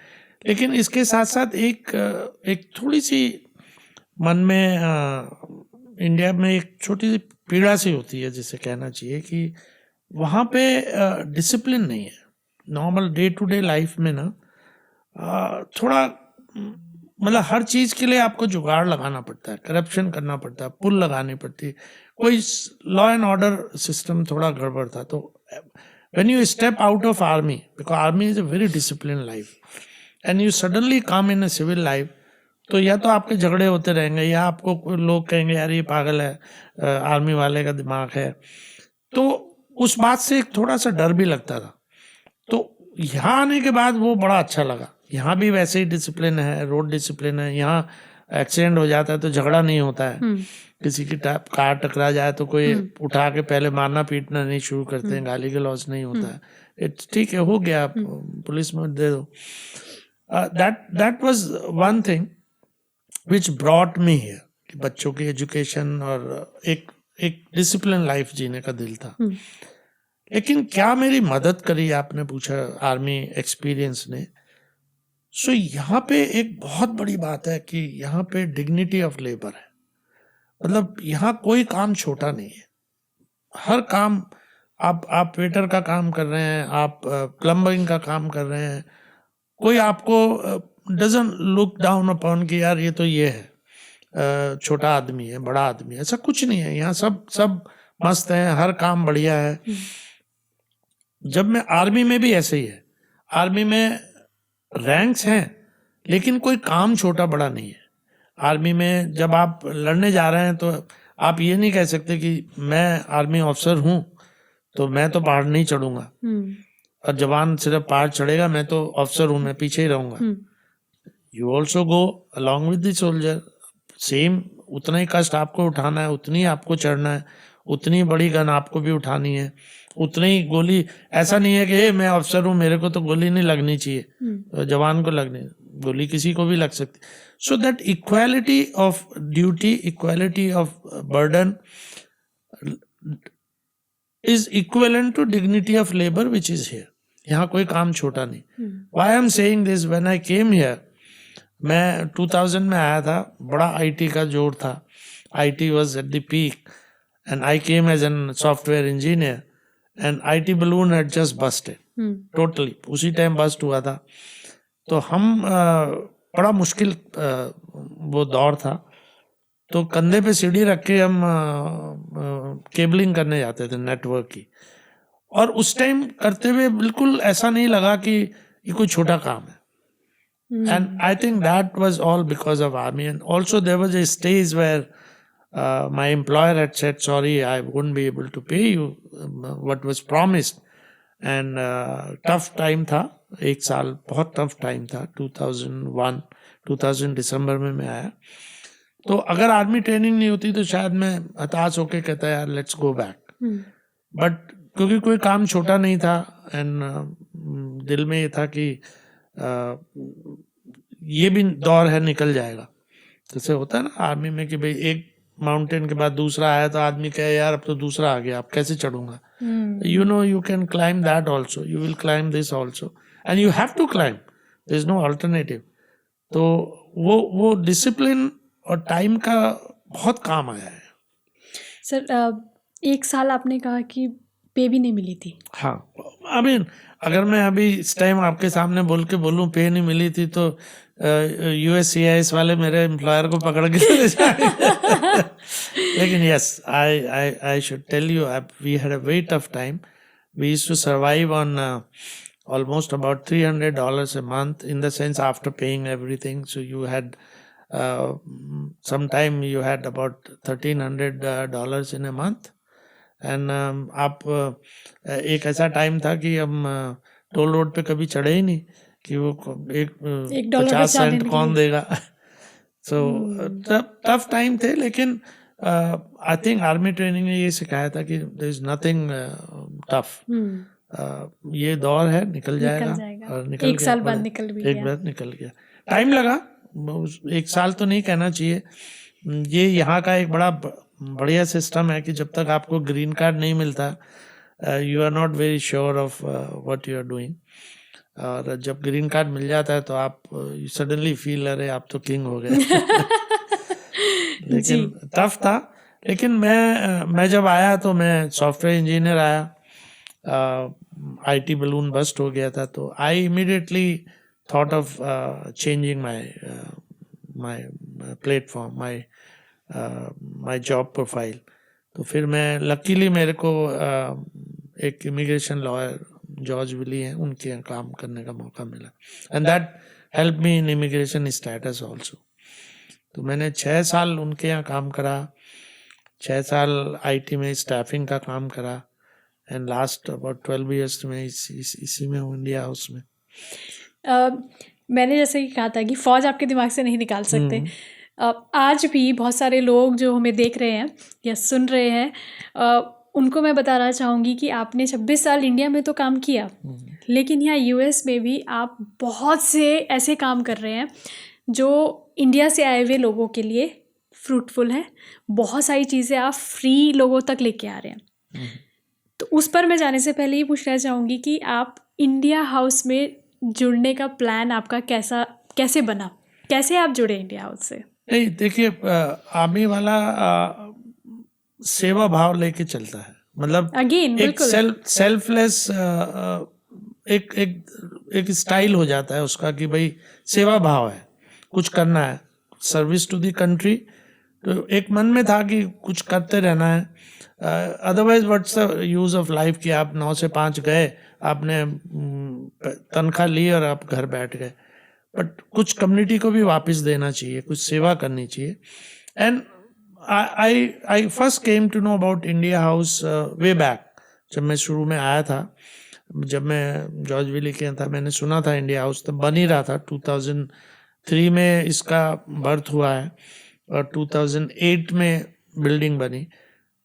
S2: लेकिन इसके साथ साथ एक थोड़ी सी मन में इंडिया में एक छोटी सी पीड़ा सी होती है, जिसे कहना चाहिए कि वहाँ पे डिसिप्लिन नहीं है। Normal day to day life में ना थोड़ा मतलब हर चीज़ के लिए आपको जुगाड़ लगाना पड़ता है, करप्शन करना पड़ता है, पुल लगानी पड़ती है। कोई लॉ एंड ऑर्डर सिस्टम थोड़ा गड़बड़ था। तो when you step out of army, because army is a very disciplined life, and you suddenly come in a civil life, तो या तो आपके झगड़े होते रहेंगे, या आपको लोग कहेंगे यार ये पागल है, आर्मी वाले का दिमाग है। तो उस बात से एक थोड़ा सा डर भी लगता था। यहाँ आने के बाद वो बड़ा अच्छा लगा। यहाँ भी वैसे ही डिसिप्लिन है, रोड डिसिप्लिन है। यहाँ एक्सीडेंट हो जाता है तो झगड़ा नहीं होता है, किसी की कार टकरा जाए तो कोई उठा के पहले मारना पीटना नहीं शुरू करते हैं, गाली गलौज नहीं होता है। इट्स ठीक है, हो गया, पुलिस में दे दो। That was one thing which brought me here, कि बच्चों की एजुकेशन और एक डिसिप्लिन लाइफ जीने का दिल था। लेकिन क्या मेरी मदद करी, आपने पूछा आर्मी एक्सपीरियंस ने। सो यहाँ पे एक बहुत बड़ी बात है कि यहाँ पे डिग्निटी ऑफ लेबर है। मतलब यहाँ कोई काम छोटा नहीं है, हर काम आप वेटर का काम कर रहे हैं, आप प्लम्बिंग का काम कर रहे हैं, कोई आपको डजंट लुक डाउन अपॉन कि यार ये तो ये है, छोटा आदमी है, बड़ा आदमी है, ऐसा कुछ नहीं है। यहाँ सब मस्त हैं, हर काम बढ़िया है। जब मैं आर्मी में भी ऐसे ही है, आर्मी में रैंक्स हैं लेकिन कोई काम छोटा बड़ा नहीं है। आर्मी में जब आप लड़ने जा रहे हैं तो आप ये नहीं कह सकते कि मैं आर्मी ऑफिसर हूं तो मैं तो पहाड़ नहीं चढ़ूंगा और जवान सिर्फ पहाड़ चढ़ेगा, मैं तो ऑफिसर हूं, मैं पीछे ही रहूंगा। You also go along with the soldier, same उतना ही कष्ट आपको उठाना है, उतनी आपको चढ़ना है, उतनी बड़ी गन आपको भी उठानी है, उतनी ही गोली। ऐसा नहीं है कि मैं अफसर हूँ मेरे को तो गोली नहीं लगनी चाहिए, तो जवान को लगनी, गोली किसी को भी लग सकती। So that equality of duty, equality of burden is equivalent to dignity of labour which is here. यहाँ कोई काम छोटा नहीं। Why I am saying this, when I came here, मैं 2000 में आया था, बड़ा आईटी का जोर था, IT was at the peak and I came as an software engineer and IT balloon had just busted totally, उसी टाइम बस्ट हुआ था। तो हम बड़ा मुश्किल वो दौर था, तो कंधे पे सीढ़ी रख के हम केबलिंग करने जाते थे नेटवर्क की, और उस टाइम करते हुए बिल्कुल ऐसा नहीं लगा कि ये कोई छोटा काम है। And I think that was all because of army. And also there was a stage where my employer had said, sorry, I wouldn't be able to pay you what was promised. And tough time था, एक साल बहुत tough time था। 2000 दिसंबर में मैं आया, तो अगर आर्मी ट्रेनिंग नहीं होती तो शायद मैं हताश होके कहता यार लेट्स गो बैक। बट क्योंकि कोई काम छोटा नहीं था एंड दिल में ये था कि ये भी दौर है, निकल जाएगा। जैसे होता है ना आर्मी में कि भाई एक माउंटेन के बाद दूसरा आया तो आदमी कहे यार अब तो दूसरा आ गया, अब कैसे चढ़ूंगा। You know you can climb that also, you will climb this also and you have to climb, there is no alternative. तो वो डिसिप्लिन और टाइम का बहुत काम आया है।
S1: सर, एक साल आपने कहा कि पे भी नहीं मिली थी।
S2: हाँ, आई मीन अगर मैं अभी इस टाइम आपके सामने बोल के बोलूं पे नहीं मिली थी तो USCIS वाले मेरे एम्प्लॉयर को पकड़ के ले जाएंगे। लेकिन yes, I should tell you, we had a very tough time. We used to survive on almost about $300 a month, in the sense after paying everything. So you had sometime you had about $1,300 in a month. And आप एक ऐसा time था कि हम toll road पे कभी चढ़े ही नहीं कि वो एक 50 सेंट कौन देगा। सो टफ टाइम थे, लेकिन आई थिंक आर्मी ट्रेनिंग ने ये सिखाया था कि देयर इज नथिंग टफ, ये दौर है, निकल जाएगा। और निकल
S1: एक साल बाद निकल भी गया।
S2: एक बार निकल गया, टाइम लगा, एक साल तो नहीं कहना चाहिए। ये यहाँ का एक बड़ा बढ़िया सिस्टम है कि जब तक आपको ग्रीन कार्ड नहीं मिलता, you are not very sure of what you are doing, और जब ग्रीन कार्ड मिल जाता है तो आप सडनली फील, अरे आप तो किंग हो गए। लेकिन टफ था। लेकिन मैं जब आया तो मैं सॉफ्टवेयर इंजीनियर आया, आईटी बलून बस्ट हो गया था, तो I immediately thought of changing my platform, my job profile. तो फिर मैं लकीली मेरे को एक इमिग्रेशन लॉयर जॉर्ज विली हैं, उनके यहाँ काम करने का मौका मिला, and that help me in immigration status also. तो मैंने 6 साल उनके यहाँ काम करा, 6 साल आईटी में स्टाफिंग का काम करा, एंड लास्ट अबाउट 12 years में इसी में हूँ, इंडिया हाउस में।
S1: मैंने जैसे कि कहा था कि फ़ौज आपके दिमाग से नहीं निकाल सकते। आज भी बहुत सारे लोग जो हमें देख रहे हैं या सुन रहे हैं, उनको मैं बताना चाहूँगी कि आपने 26 साल इंडिया में तो काम किया, लेकिन यहाँ यूएस में भी आप बहुत से ऐसे काम कर रहे हैं जो इंडिया से आए हुए लोगों के लिए फ्रूटफुल है। बहुत सारी चीज़ें आप फ्री लोगों तक लेके आ रहे हैं। तो उस पर मैं जाने से पहले ये पूछना चाहूँगी कि आप इंडिया हाउस में जुड़ने का प्लान आपका कैसे बना, कैसे आप जुड़े इंडिया हाउस से?
S2: नहीं, देखिए, आर्मी वाला सेवा भाव लेके चलता है, मतलब
S1: अगेन
S2: एक सेल्फलेस एक स्टाइल हो जाता है उसका कि भाई सेवा भाव है, कुछ करना है, सर्विस टू द कंट्री। तो एक मन में था कि कुछ करते रहना है, otherwise what's the use of life कि आप 9 से 5 गए, आपने तनख्वाह ली और आप घर बैठ गए। बट कुछ कम्युनिटी को भी वापस देना चाहिए, कुछ सेवा करनी चाहिए। And I first came to know about India house way back, जब मैं शुरू में आया था, जब मैं जॉर्ज विली के था, मैंने सुना था इंडिया हाउस, तो बन ही रहा था। 2003 में इसका बर्थ हुआ है और 2008 में बिल्डिंग बनी।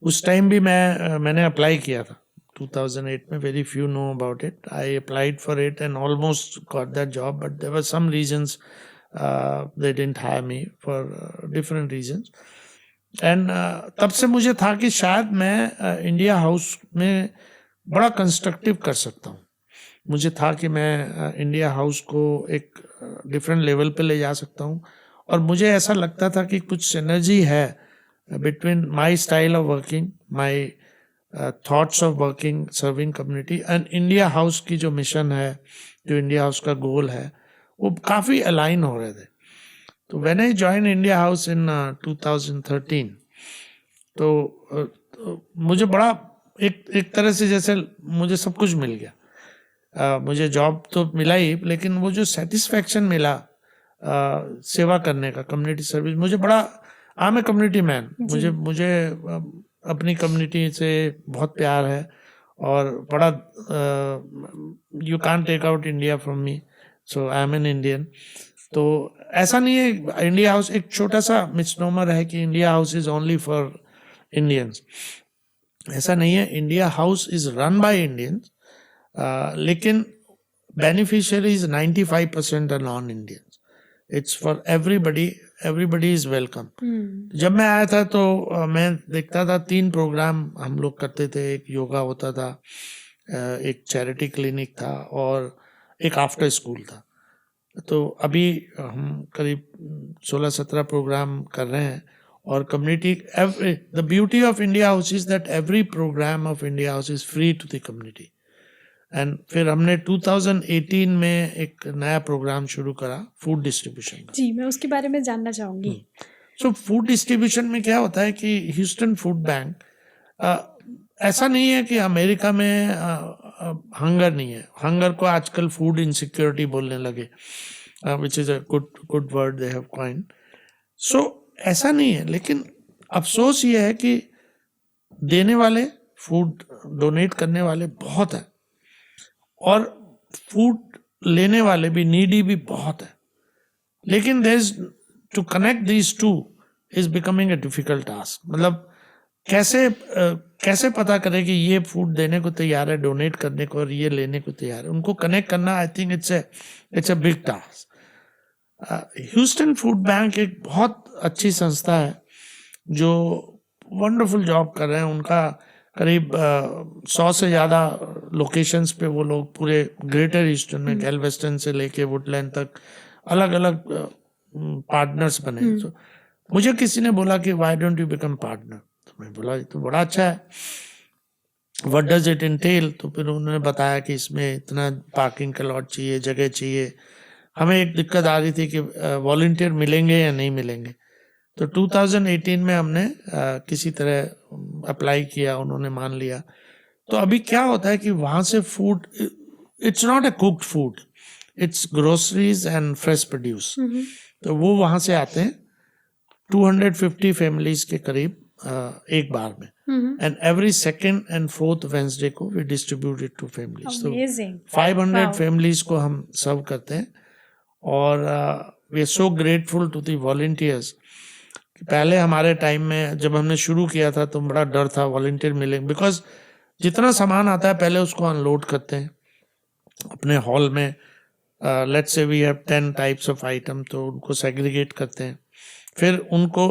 S2: उस टाइम भी मैंने अप्लाई किया था 2008 में। Very few know about it. I applied for it and almost got that job, but there were some reasons they didn't hire me for different reasons. And तब से मुझे था कि शायद मैं इंडिया हाउस में बड़ा कंस्ट्रक्टिव कर सकता हूँ। मुझे था कि मैं इंडिया हाउस को एक डिफरेंट लेवल पे ले जा सकता हूँ, और मुझे ऐसा लगता था कि कुछ सिनर्जी है between my style of working, my thoughts of working, serving community and India house की जो मिशन है, जो इंडिया हाउस का गोल है, वो काफ़ी अलाइन हो रहे थे। तो when I join India house in 2013, तो मुझे बड़ा एक तरह से जैसे मुझे सब कुछ मिल गया। मुझे जॉब तो मिला ही, लेकिन वो जो सेटिस्फैक्शन मिला सेवा करने का, कम्युनिटी सर्विस, मुझे बड़ा, I am a community man, मुझे अपनी कम्युनिटी से बहुत प्यार है, और बड़ा you can't take out India from me, so I am an Indian. तो ऐसा नहीं है इंडिया हाउस एक छोटा सा मिसनोमर है कि India house is only for Indians. ऐसा नहीं है, India house is run by Indians, लेकिन beneficiaries 95% are non-Indians. It's for everybody. Everybody is welcome. जब मैं आया था तो मैं देखता था 3 प्रोग्राम हम लोग करते थे। एक योगा होता था, एक चैरिटी क्लिनिक था, और एक आफ्टर स्कूल था। तो अभी हम करीब 16-17 प्रोग्राम कर रहे हैं, और community, the beauty of India house is that every programme of India house is free to the community. And फिर हमने 2018 में एक नया प्रोग्राम शुरू करा, फूड डिस्ट्रीब्यूशन का।
S1: जी, मैं उसके बारे में जानना चाहूँगी।
S2: सो फूड डिस्ट्रीब्यूशन में क्या होता है कि ह्यूस्टन फूड बैंक, ऐसा नहीं है कि अमेरिका में हंगर नहीं है। हंगर को आजकल फूड इनसिक्योरिटी बोलने लगे, which is a good word they have coined. So ऐसा नहीं है, लेकिन अफसोस ये है कि देने वाले, फूड डोनेट करने वाले बहुत हैं, और फूड लेने वाले भी, नीडी भी बहुत है। लेकिन there is to connect these two is becoming a difficult task. मतलब कैसे पता करें कि ये फूड देने को तैयार है, डोनेट करने को, और ये लेने को तैयार है, उनको कनेक्ट करना, I think it's a big task. Houston food bank एक बहुत अच्छी संस्था है जो वंडरफुल जॉब कर रहे हैं। उनका करीब 100 से ज़्यादा लोकेशंस पे वो लोग पूरे ग्रेटर ईस्टर्न में, गैलवेस्टन से लेके वुडलैंड तक अलग अलग पार्टनर्स बने। तो मुझे किसी ने बोला कि why don't you become partner, तो मैं बोला ये तो बड़ा अच्छा है, व्हाट डज इट इंटेल। तो फिर उन्होंने बताया कि इसमें इतना पार्किंग का लॉट चाहिए, जगह चाहिए। हमें एक दिक्कत आ रही थी कि वॉलंटियर मिलेंगे या नहीं मिलेंगे। तो 2018 में हमने किसी तरह अप्लाई किया, उन्होंने मान लिया। तो अभी क्या होता है कि वहाँ से food, it's not a cooked food, it's groceries and fresh produce. तो वो वहाँ से आते हैं 250 फैमिलीज के करीब एक बार में। And every second and fourth Wednesday को we distribute it to families. तो
S1: Amazing.
S2: 500
S1: Wow.
S2: फैमिलीज को हम सर्व करते हैं और we are so grateful to the volunteers. पहले हमारे टाइम में जब हमने शुरू किया था तो बड़ा डर था वॉलंटियर मिलेंगे, बिकॉज जितना सामान आता है पहले उसको अनलोड करते हैं अपने हॉल में। Let's say we have 10 types of item, तो उनको सेग्रीगेट करते हैं, फिर उनको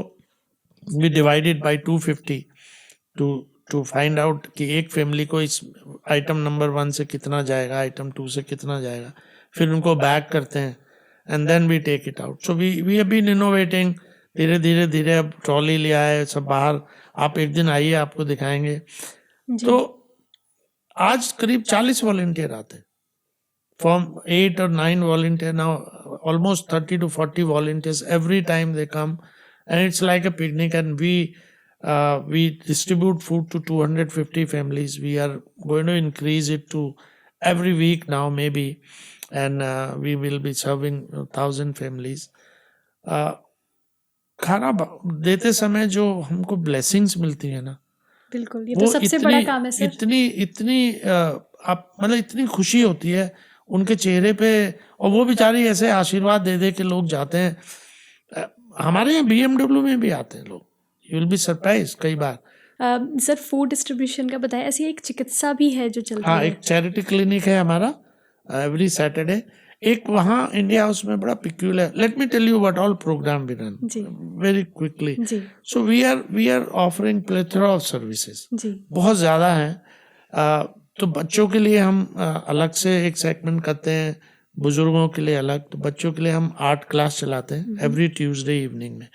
S2: we divided by 250 to find out कि एक फैमिली को इस आइटम नंबर 1 से कितना जाएगा, आइटम 2 से कितना जाएगा, फिर उनको बैग करते हैं and then we take it out. So we have been innovating, धीरे धीरे धीरे अब ट्रॉली लिया है सब बाहर। आप एक दिन आइए, आपको दिखाएंगे। तो आज करीब 40 वॉलंटियर आते हैं, from 8 or 9 volunteer now, almost 30 to 40 volunteers every time they come, and it's like a picnic. And we distribute food to 250 families. We are going to increase it to every week now maybe, and we will be serving 1,000 families. खाना देते समय जो हमको blessings मिलती है ना,
S1: बिल्कुल, ये तो सबसे बड़ा काम है सर।
S2: इतनी आप मतलब इतनी खुशी होती है उनके चेहरे पे, और वो बेचारी ऐसे आशीर्वाद दे दे के लोग जाते हैं। हमारे यहाँ BMW में भी आते हैं लोग, यू विल बी सरप्राइज कई बार।
S1: सर फूड डिस्ट्रीब्यूशन का बताया, ऐसी एक चिकित्सा भी है जो चलती है।
S2: हाँ, एक चैरिटी क्लिनिक है हमारा एवरी सैटरडे। एक वहाँ इंडिया हाउस में बड़ा peculiar, let me tell you what all program we run very quickly. So we are offering plethora of services, बहुत ज़्यादा हैं। तो बच्चों के लिए हम अलग से एक सेगमेंट करते हैं, बुजुर्गों के लिए अलग। तो बच्चों के लिए हम आर्ट क्लास चलाते हैं एवरी ट्यूसडे इवनिंग में,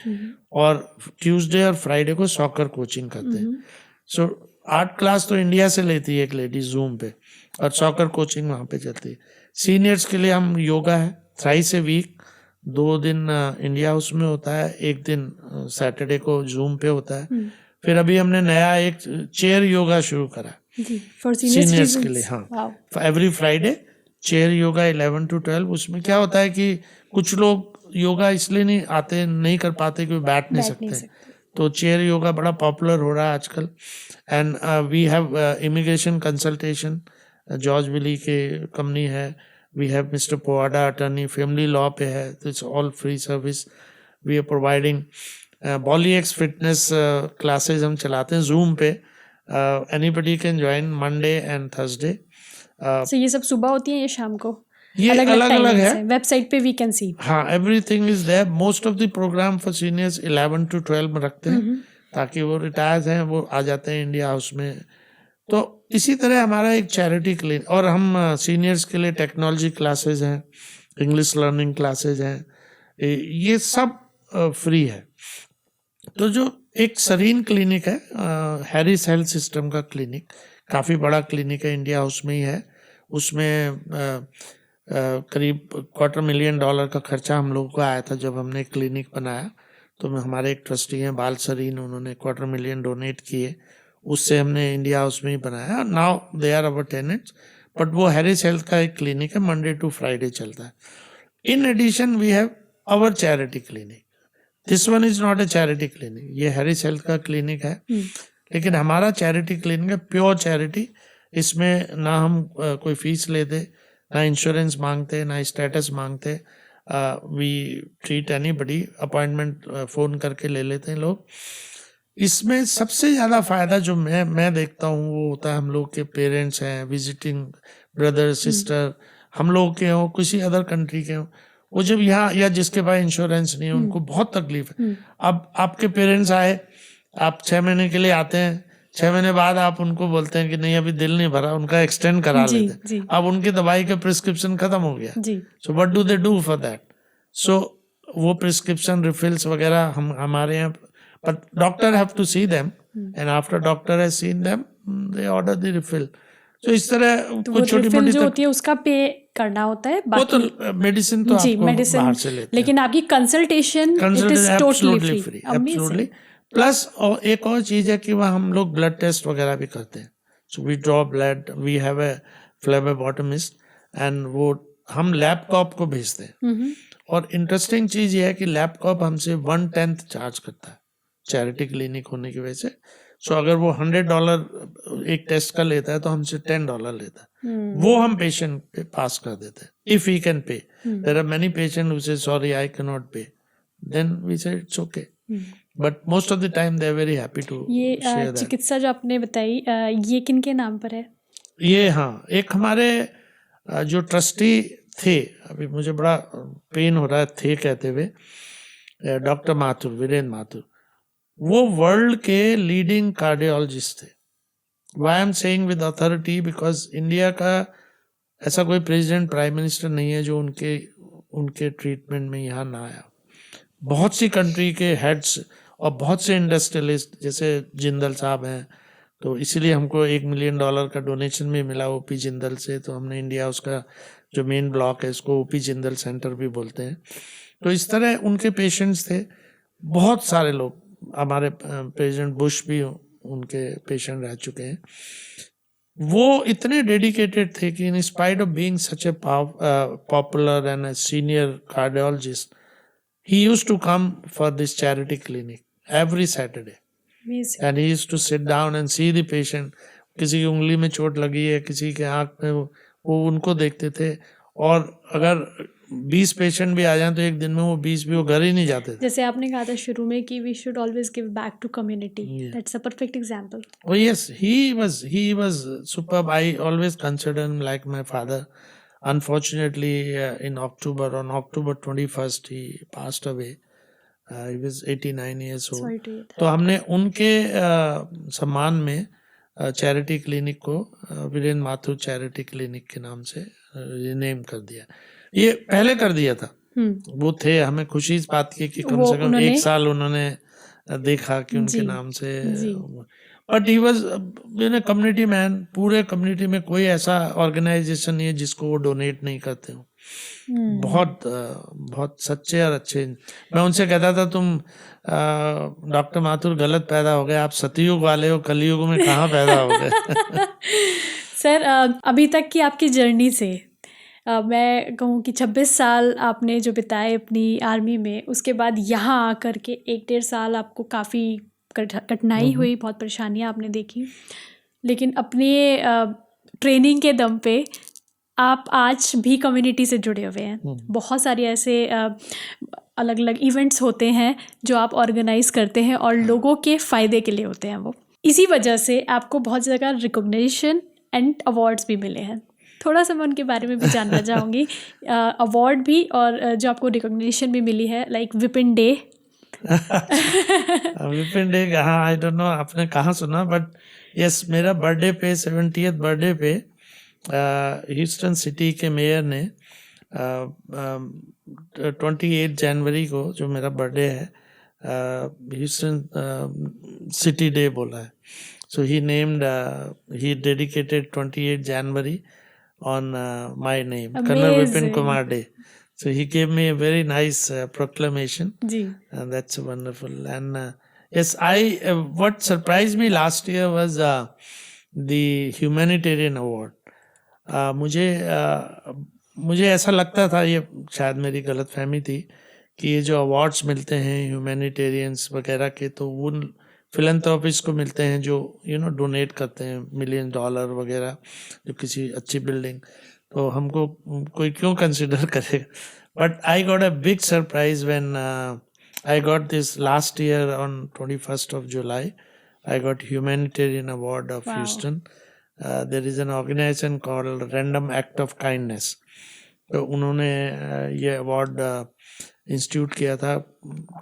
S2: और ट्यूसडे और फ्राइडे को सॉकर कोचिंग करते हैं। सो आर्ट क्लास तो इंडिया से लेती है एक लेडी जूम पे, और सॉकर कोचिंग वहाँ पे चलती है। सीनियर्स के लिए हम योगा है थ्राइस ए वीक, 2 दिन इंडिया हाउस में होता है, 1 दिन सैटरडे को जूम पे होता है। फिर अभी हमने नया एक चेयर योगा शुरू करा सीनियर्स के लिए। हाँ, every Friday chair yoga 11 to 12। उसमें क्या होता है कि कुछ लोग योगा इसलिए नहीं कर पाते क्योंकि बैठ नहीं सकते, तो चेयर योगा बड़ा पॉपुलर हो रहा है आजकल। And we have immigration consultation, George Willy के कंपनी है। We have mister Povada attorney, family law पे है, तो it's all free service we are providing. Bollyx fitness classes हम चलाते हैं जूम पे, anybody can join Monday and Thursday.
S1: So ये सब सुबह होती है या शाम को?
S2: ये अलग है,
S1: वेबसाइट पे वी कैन सी।
S2: हाँ, everything is there. Most of the program for seniors 11 to 12 में रखते हैं, ताकि वो रिटायर्ड हैं वो आ जाते हैं इंडिया हाउस में। तो इसी तरह हमारा एक चैरिटी क्लिनिक, और हम सीनियर्स के लिए टेक्नोलॉजी क्लासेज हैं, इंग्लिश लर्निंग क्लासेज हैं, ये सब फ्री है। तो जो एक सरीन क्लिनिक है, हैरिस हेल्थ सिस्टम का क्लिनिक, काफ़ी बड़ा क्लिनिक है, इंडिया हाउस में ही है। उसमें करीब $250,000 का खर्चा हम लोगों को आया था जब हमने क्लिनिक बनाया। तो हमारे एक ट्रस्टी हैं बाल सरीन, उन्होंने $250,000 डोनेट किए, उससे हमने इंडिया हाउस में ही बनाया। Now they are our tenants, but वो हैरिस हेल्थ का एक क्लिनिक है, मंडे टू फ्राइडे चलता है। In addition we have our charity clinic. This one is not a charity clinic, ये हैरिस हेल्थ का क्लिनिक है, लेकिन हमारा चैरिटी क्लिनिक है, प्योर चैरिटी। इसमें ना हम कोई फीस लेते, ना इंश्योरेंस मांगते, ना स्टेटस मांगते। We treat anybody, appointment phone करके ले लेते हैं लोग। इसमें सबसे ज़्यादा फ़ायदा जो मैं देखता हूँ वो होता है हम लोग के पेरेंट्स हैं, विजिटिंग ब्रदर सिस्टर, हम लोग के हों, किसी अदर कंट्री के हों, वो जब यहाँ, या जिसके पास इंश्योरेंस नहीं है, उनको बहुत तकलीफ है। अब आपके पेरेंट्स आए, आप 6 महीने के लिए आते हैं, 6 महीने बाद आप उनको बोलते हैं कि नहीं अभी दिल नहीं भरा, उनका एक्सटेंड करा लेते हैं। अब उनकी दवाई का प्रिस्क्रिप्शन खत्म हो गया, so what do they do for that? So वो प्रिस्क्रिप्शन रिफिल्स वगैरह हम हमारे यहाँ, but doctor have to see them, and after doctor has seen them they order the refill. तो इस तरह कुछ छोटी मोटी
S1: जो होती है उसका पे करना होता है,
S2: वो तो मेडिसिन तो आपको बाहर से लेते हैं,
S1: लेकिन आपकी consultation it is totally free,
S2: absolutely. Plus और एक और चीज है कि वहाँ हम लोग ब्लड टेस्ट वगैरह भी करते हैं। So we draw blood, we have a phlebotomist, and वो हम लैपटॉप को भेजते हैं। और इंटरेस्टिंग चीज ये है कि लैपटॉप हमसे 1/10 चार्ज करता है, चैरिटी क्लिनिक होने की वजह से। सो अगर वो $100 एक टेस्ट का लेता है तो हमसे $10 लेता है, वो हम पेशेंट पे पास कर देते हैं if he can pay. There are many patient who say sorry I can not pay, then we say it's okay, but most of the time they are very happy to
S1: ये
S2: share that.
S1: चिकित्सा जो आपने बताई ये किन के नाम पर है?
S2: ये हाँ, एक हमारे जो ट्रस्टी थे, अभी मुझे बड़ा पेन हो रहा है थे कहते हुए, डॉक्टर माथुर, वीरेंद्र माथुर, वो वर्ल्ड के लीडिंग कार्डियोलॉजिस्ट थे. Why I am saying with authority because India का ऐसा कोई प्रेसिडेंट प्राइम मिनिस्टर नहीं है जो उनके ट्रीटमेंट में यहाँ ना आया. बहुत सी कंट्री के हेड्स और बहुत से इंडस्ट्रियलिस्ट जैसे जिंदल साहब हैं, तो इसीलिए हमको $1 मिलियन का डोनेशन भी मिला ओपी जिंदल से. तो हमने इंडिया उसका जो मेन ब्लॉक है इसको ओपी जिंदल सेंटर भी बोलते हैं. तो इस तरह उनके पेशेंट्स थे. बहुत सारे लोग, हमारे प्रेसिडेंट बुश भी उनके पेशेंट रह चुके हैं. वो इतने डेडिकेटेड थे कि in spite of being such A popular and senior cardiologist, he used to come for this charity clinic every Saturday.
S1: Amazing.
S2: And he used to sit down and see the patient. किसी की उंगली में चोट लगी है, किसी के आँख में, वो उनको देखते थे. और अगर 20 पेशेंट भी आ जाएं तो एक दिन में वो 20 भी वो घर ही नहीं जाते थे.
S1: जैसे आपने कहा था शुरू में कि we should always give back to community. That's a perfect example.
S2: Oh yes, he was superb. I always consider him like my father. Unfortunately, on October 21st, he passed away. He was 89 years old.
S1: Sorry to hear that.
S2: तो हमने उनके सम्मान में charity clinic को Virendra Mathur charity clinic के नाम से rename कर दिया. ये पहले कर दिया था. वो थे, हमें खुशी इस बात की कि कम से कम 1 साल उन्होंने देखा कि उनके नाम से. But he was community man. पूरे कम्युनिटी में कोई ऐसा ऑर्गेनाइजेशन नहीं है जिसको वो डोनेट नहीं करते हो. बहुत सच्चे और अच्छे. मैं उनसे कहता था तुम डॉक्टर माथुर गलत पैदा हो गए, आप सतयुग वाले हो, कलयुग में कहाँ पैदा हो गए.
S1: सर अभी तक की आपकी जर्नी से मैं कहूँ कि 26 साल आपने जो बिताए अपनी आर्मी में, उसके बाद यहाँ आकर के 1-1.5 साल आपको काफ़ी कठिनाई हुई, बहुत परेशानियाँ आपने देखी, लेकिन अपने ट्रेनिंग के दम पे आप आज भी कम्युनिटी से जुड़े हुए हैं. बहुत सारे ऐसे अलग अलग इवेंट्स होते हैं जो आप ऑर्गेनाइज करते हैं और लोगों के फ़ायदे के लिए होते हैं. वो इसी वजह से आपको बहुत जगह रिकॉग्निशन एंड अवार्ड्स भी मिले हैं. थोड़ा सा मैं उनके बारे में भी जानना चाहूँगी. अवार्ड भी और जो आपको रिकॉग्निशन भी मिली है, like Vipin day.
S2: Vipin day, हाँ, आई डोंट नो आपने कहाँ सुना, बट यस, मेरा बर्थडे पे 70th बर्थडे पे ह्यूस्टन सिटी के मेयर ने 28 जनवरी को, जो मेरा बर्थडे है, ह्यूस्टन सिटी डे बोला है. सो he dedicated 28 January on my name, Colonel Vipin Kumar Day. So he gave me a very nice proclamation. And that's wonderful. And yes, what surprised me last year was the humanitarian award. मुझे ऐसा लगता था, ये शायद मेरी गलतफहमी थी, कि ये जो अवार्ड्स मिलते हैं ह्यूमैनिटेरियंस वगैरह के, तो उन फिलैंथ्रोपिस्ट को मिलते हैं जो डोनेट करते हैं $1 मिलियन वगैरह, जो किसी अच्छी बिल्डिंग, तो हमको कोई क्यों कंसिडर करेगा. But I got a big surprise when I got this last year on 21st of July. I got humanitarian award of Houston. There is an organization called Random Act of Kindness. तो उन्होंने ये award institute किया था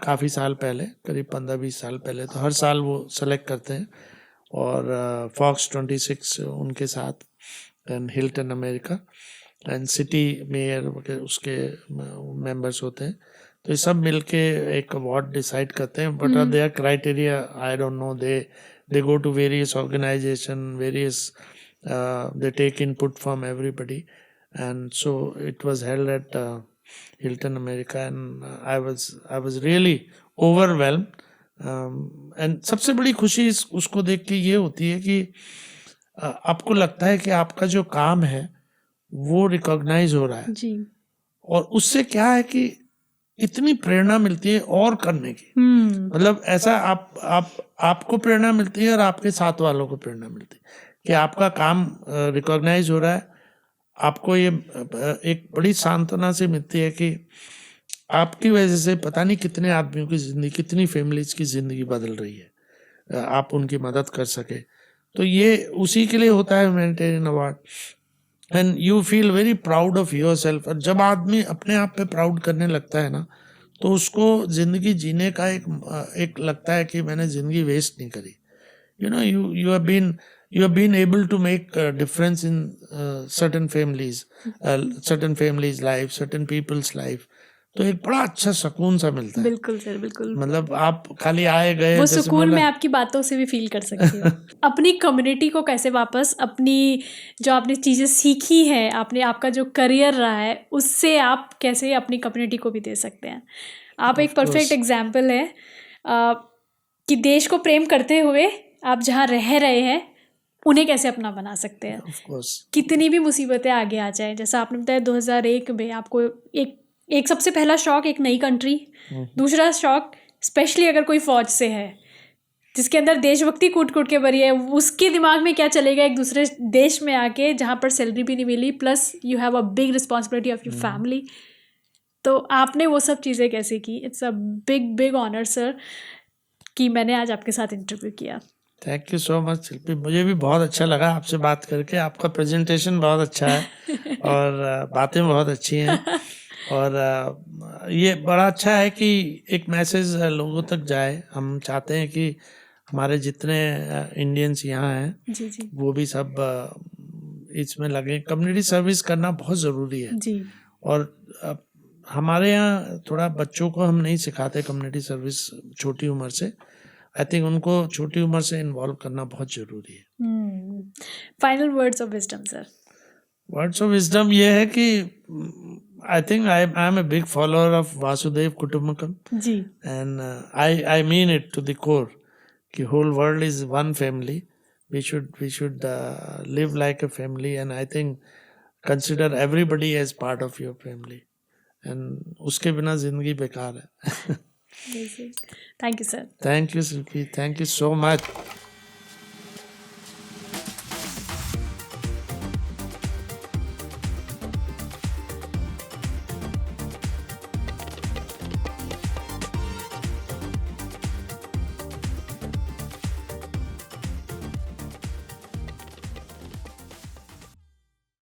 S2: काफ़ी साल पहले, करीब 15-20 साल पहले. तो हर साल वो सेलेक्ट करते हैं, और फॉक्स 26 उनके साथ, and Hilton America and city mayor उसके मेंबर्स होते हैं. तो ये सब मिलके एक अवार्ड डिसाइड करते हैं. But their criteria I don't know. They go to various organisation, various they take input from everybody, and so it was held at Hilton America, and I was really overwhelmed. And सबसे बड़ी खुशी उसको देख के ये होती है कि आपको लगता है कि आपका जो काम है वो रिकॉग्नाइज हो रहा है.
S1: जी.
S2: और उससे क्या है कि इतनी प्रेरणा मिलती है और करने की। मतलब ऐसा आपको प्रेरणा मिलती है और आपके साथ वालों को प्रेरणा मिलती है कि आपका काम रिकॉग्नाइज हो रहा है। आपको ये एक बड़ी सांत्वना से मिलती है कि आपकी वजह से पता नहीं कितने आदमियों की जिंदगी, कितनी फैमिलीज की जिंदगी बदल रही है, आप उनकी मदद कर सके। तो ये उसी के लिए होता है humanitarian award, and you feel very proud of your self. और जब आदमी अपने आप पे प्राउड करने लगता है ना, तो उसको जिंदगी जीने का एक लगता है कि मैंने जिंदगी वेस्ट नहीं करी। you know you have been able to make a difference in certain families life, certain people's life। तो एक बड़ा अच्छा सुकून सा मिलता है।
S1: बिल्कुल सर, बिल्कुल।
S2: मतलब आप खाली आए गए,
S1: वो सुकून मैं आपकी बातों से भी फील कर सकती हूँ। अपनी कम्युनिटी को कैसे वापस, अपनी जो आपने चीज़ें सीखी हैं, आपने आपका जो करियर रहा है, उससे आप कैसे अपनी कम्युनिटी को भी दे सकते हैं। आप एक परफेक्ट एग्जाम्पल है कि देश को प्रेम करते हुए आप जहाँ रह रहे हैं उन्हें कैसे अपना बना सकते हैं।
S2: Of course।
S1: कितनी भी मुसीबतें आगे आ जाए, जैसा आपने बताया 2001 में आपको एक सबसे पहला शौक एक नई कंट्री, दूसरा शौक स्पेशली अगर कोई फौज से है जिसके अंदर देशभक्ति कूट कूट के भरी है, उसके दिमाग में क्या चलेगा एक दूसरे देश में आके जहाँ पर सैलरी भी नहीं मिली, plus you have a big responsibility of your family. तो आपने वो सब चीज़ें कैसे की? It's a big big honour sir कि मैंने आज आपके साथ इंटरव्यू किया।
S2: Thank you so much Shilpi, मुझे भी बहुत अच्छा लगा आपसे बात करके। आपका प्रेजेंटेशन बहुत अच्छा है और बातें बहुत अच्छी हैं और ये बड़ा अच्छा है कि एक मैसेज लोगों तक जाए। हम चाहते हैं कि हमारे जितने इंडियंस यहाँ हैं
S1: जी जी
S2: वो भी सब इसमें लगे। कम्युनिटी सर्विस करना बहुत ज़रूरी है
S1: जी।
S2: और हमारे यहाँ थोड़ा बच्चों को हम नहीं सिखाते कम्युनिटी सर्विस छोटी उम्र से। आई थिंक उनको छोटी उम्र से इन्वॉल्व करना बहुत जरूरी है।
S1: Final words of wisdom sir.
S2: Words of wisdom ये है कि I think I am a big follower of वासुदेव कुटुंबकम
S1: जी,
S2: and I mean it to the core कि whole world is one family. We should live like a family and I think consider everybody as part of your family, and उसके बिना जिंदगी बेकार है।
S1: Thank you sir.
S2: Thank you Shilpi, thank you so much.